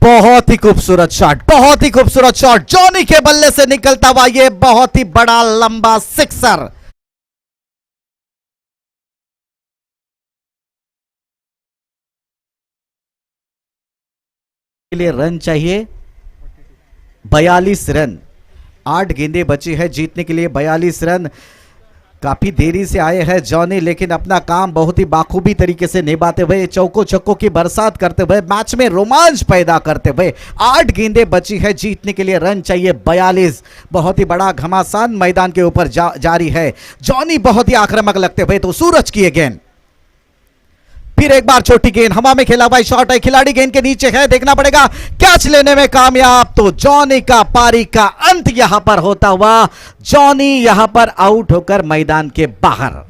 बहुत ही खूबसूरत शॉट, बहुत ही खूबसूरत शॉट जॉनी के बल्ले से निकलता हुआ। ये बहुत ही बड़ा लंबा सिक्सर। के लिए रन चाहिए 42 रन। 8 गेंदें बची है जीतने के लिए 42 रन। काफी देरी से आए हैं जॉनी, लेकिन अपना काम बहुत ही बाखूबी तरीके से निभाते हुए, चौको छक्कों की बरसात करते हुए, मैच में रोमांच पैदा करते हुए। 8 गेंदें बची है जीतने के लिए, रन चाहिए 42। बहुत ही बड़ा घमासान मैदान के ऊपर जारी है। जॉनी बहुत ही आक्रामक लगते हुए तो सूरज की गेंद, फिर एक बार छोटी गेंद हवा में खेला हुआ शॉट है, खिलाड़ी गेंद के नीचे है, देखना पड़ेगा। कैच लेने में कामयाब तो जॉनी का पारी का अंत यहां पर होता हुआ। जॉनी यहां पर आउट होकर मैदान के बाहर।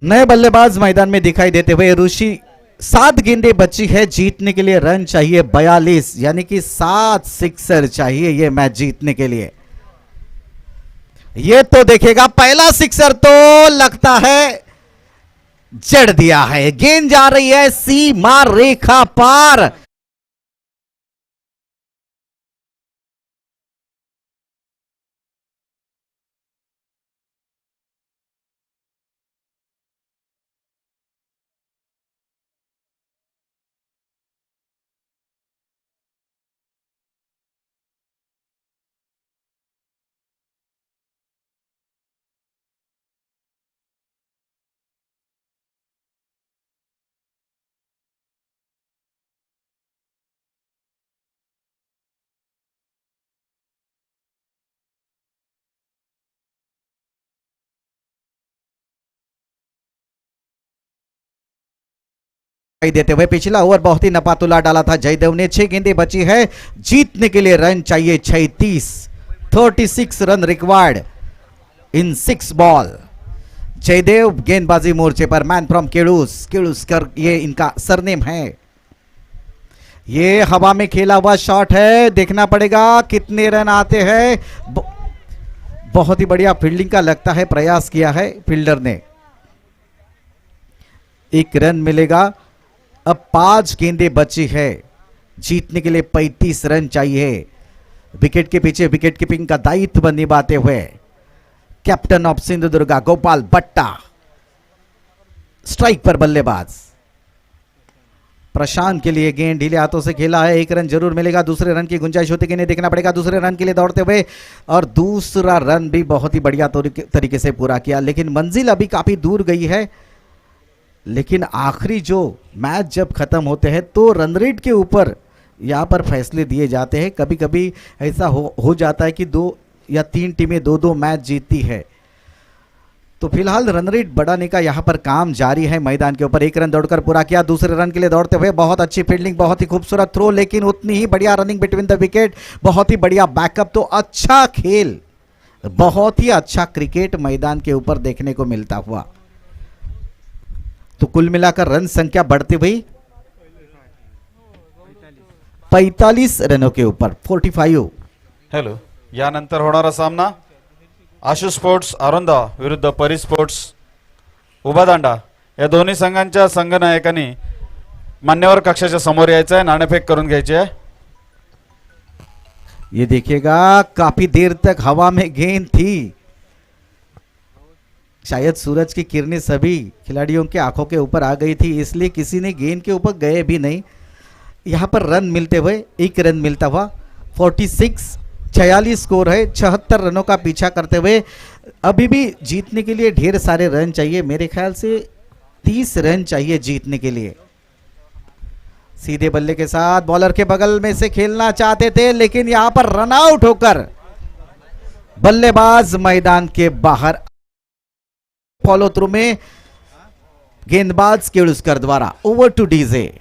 नए बल्लेबाज मैदान में दिखाई देते हुए ऋषि। 7 गेंदें बची है जीतने के लिए, रन चाहिए 42, यानी कि 7 सिक्सर चाहिए ये मैच जीतने के लिए। ये तो देखेगा पहला सिक्सर तो लगता है जड़ दिया है, गेंद जा रही है सीमा रेखा पार। देते हुए पिछला ओवर बहुत ही नपातुला डाला था जयदेव ने। 6 गेंदें बची है, जीतने के लिए रन चाहिए 36 run required in 6 ball. Jaydev गेंदबाजी मोर्चे पर, मैन फ्रॉम केड़ूसकर ये इनका सरनेम है। ये हवा में खेला हुआ शॉट है, देखना पड़ेगा कितने रन आते हैं। बहुत ही बढ़िया फील्डिंग का लगता है प्रयास किया है फील्डर ने। 1 रन मिलेगा। अब 5 गेंदें बची है, जीतने के लिए 35 रन चाहिए। विकेट के पीछे विकेट कीपिंग का दायित्व निभाते हुए कैप्टन ऑफ सिंधुदुर्गा गोपाल बट्टा, स्ट्राइक पर बल्लेबाज प्रशांत के लिए गेंद ढीले हाथों से खेला है। 1 रन जरूर मिलेगा, दूसरे रन की गुंजाइश होती कि नहीं देखना पड़ेगा। दूसरे रन के लिए दौड़ते हुए और दूसरा रन भी बहुत ही बढ़िया तरीके से पूरा किया, लेकिन मंजिल अभी काफी दूर गई है। लेकिन आखिरी जो मैच जब खत्म होते हैं तो रन रेट के ऊपर यहाँ पर फैसले दिए जाते हैं। कभी कभी ऐसा हो जाता है कि 2 या 3 टीमें 2-2 मैच जीतती है। तो फिलहाल रन रेट बढ़ाने का यहाँ पर काम जारी है मैदान के ऊपर। 1 रन दौड़कर पूरा किया, दूसरे रन के लिए दौड़ते हुए बहुत अच्छी फील्डिंग, बहुत ही खूबसूरत थ्रो, लेकिन उतनी ही बढ़िया रनिंग बिटवीन द विकेट, बहुत ही बढ़िया बैकअप। तो अच्छा खेल, बहुत ही अच्छा क्रिकेट मैदान के ऊपर देखने को मिलता हुआ। तो कुल मिलाकर रन संख्या बढ़ती हुई 45 रनों के ऊपर 45। हॅलो, यानंतर होणारा सामना आशु स्पोर्ट्स आरोंदा विरुद्ध परी स्पोर्ट्स उभादांडा या दोन्ही संघांच्या संघनायकांनी मान्यवर कक्षाच्या समोर यायचं आहे, नाणेफेक करून घ्यायची आहे। ये देखिएगा काफी देर तक हवा में गेंद थी, शायद सूरज की किरणें सभी खिलाड़ियों की आंखों के ऊपर आ गई थी, इसलिए किसी ने गेंद के ऊपर गए भी नहीं। यहाँ पर रन मिलते हुए 1 रन मिलता हुआ 46 स्कोर है। 76 रनों का पीछा करते हुए अभी भी जीतने के लिए ढेर सारे रन चाहिए। मेरे ख्याल से 30 रन चाहिए जीतने के लिए। सीधे बल्ले के साथ बॉलर के बगल में से खेलना चाहते थे, लेकिन यहाँ पर रन आउट होकर बल्लेबाज मैदान के बाहर। फॉलो थ्रू में गेंदबाज केड़ुस्कर द्वारा। Over two DJ.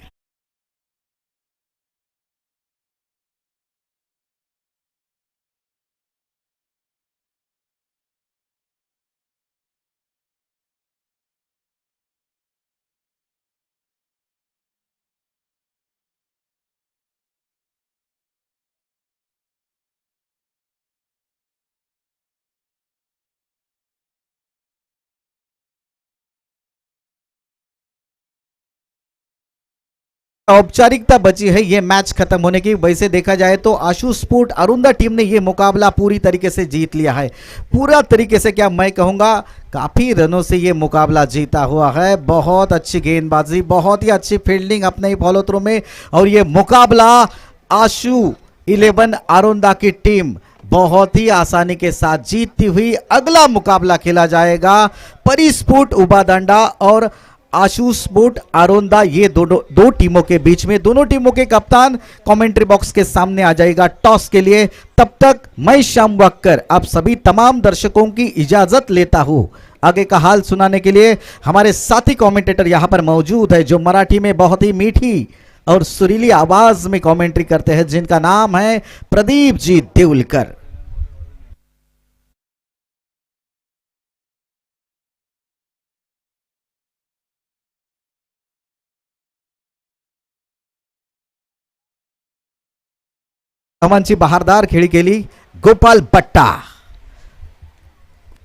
औपचारिकता बची है ये मैच खत्म होने की। वैसे देखा जाए तो आशु स्पोर्ट अरुंदा टीम ने ये मुकाबला पूरी तरीके से जीत लिया है। पूरा तरीके से क्या मैं कहूंगा, काफी रनों से ये मुकाबला जीता हुआ है। बहुत अच्छी गेंदबाजी, बहुत ही अच्छी फील्डिंग अपने ही फॉलो थ्रू में, और ये मुकाबला आशु 11 अरुंदा की टीम बहुत ही आसानी के साथ जीतती हुई। अगला मुकाबला खेला जाएगा परी स्पोर्ट उबादांडा और आशु स्पोर्ट अरोंदा, ये दो टीमों के बीच में। दोनों टीमों के कप्तान कमेंट्री बॉक्स के सामने आ जाएगा टॉस के लिए। तब तक मैं श्याम वक्कर आप सभी तमाम दर्शकों की इजाजत लेता हूं। आगे का हाल सुनाने के लिए हमारे साथी कमेंटेटर यहां पर मौजूद है, जो मराठी में बहुत ही मीठी और सुरीली आवाज में कमेंट्री करते हैं, जिनका नाम है प्रदीप जी देउलकर। धावांची बहारदार खेळी केली गोपाल बट्टा।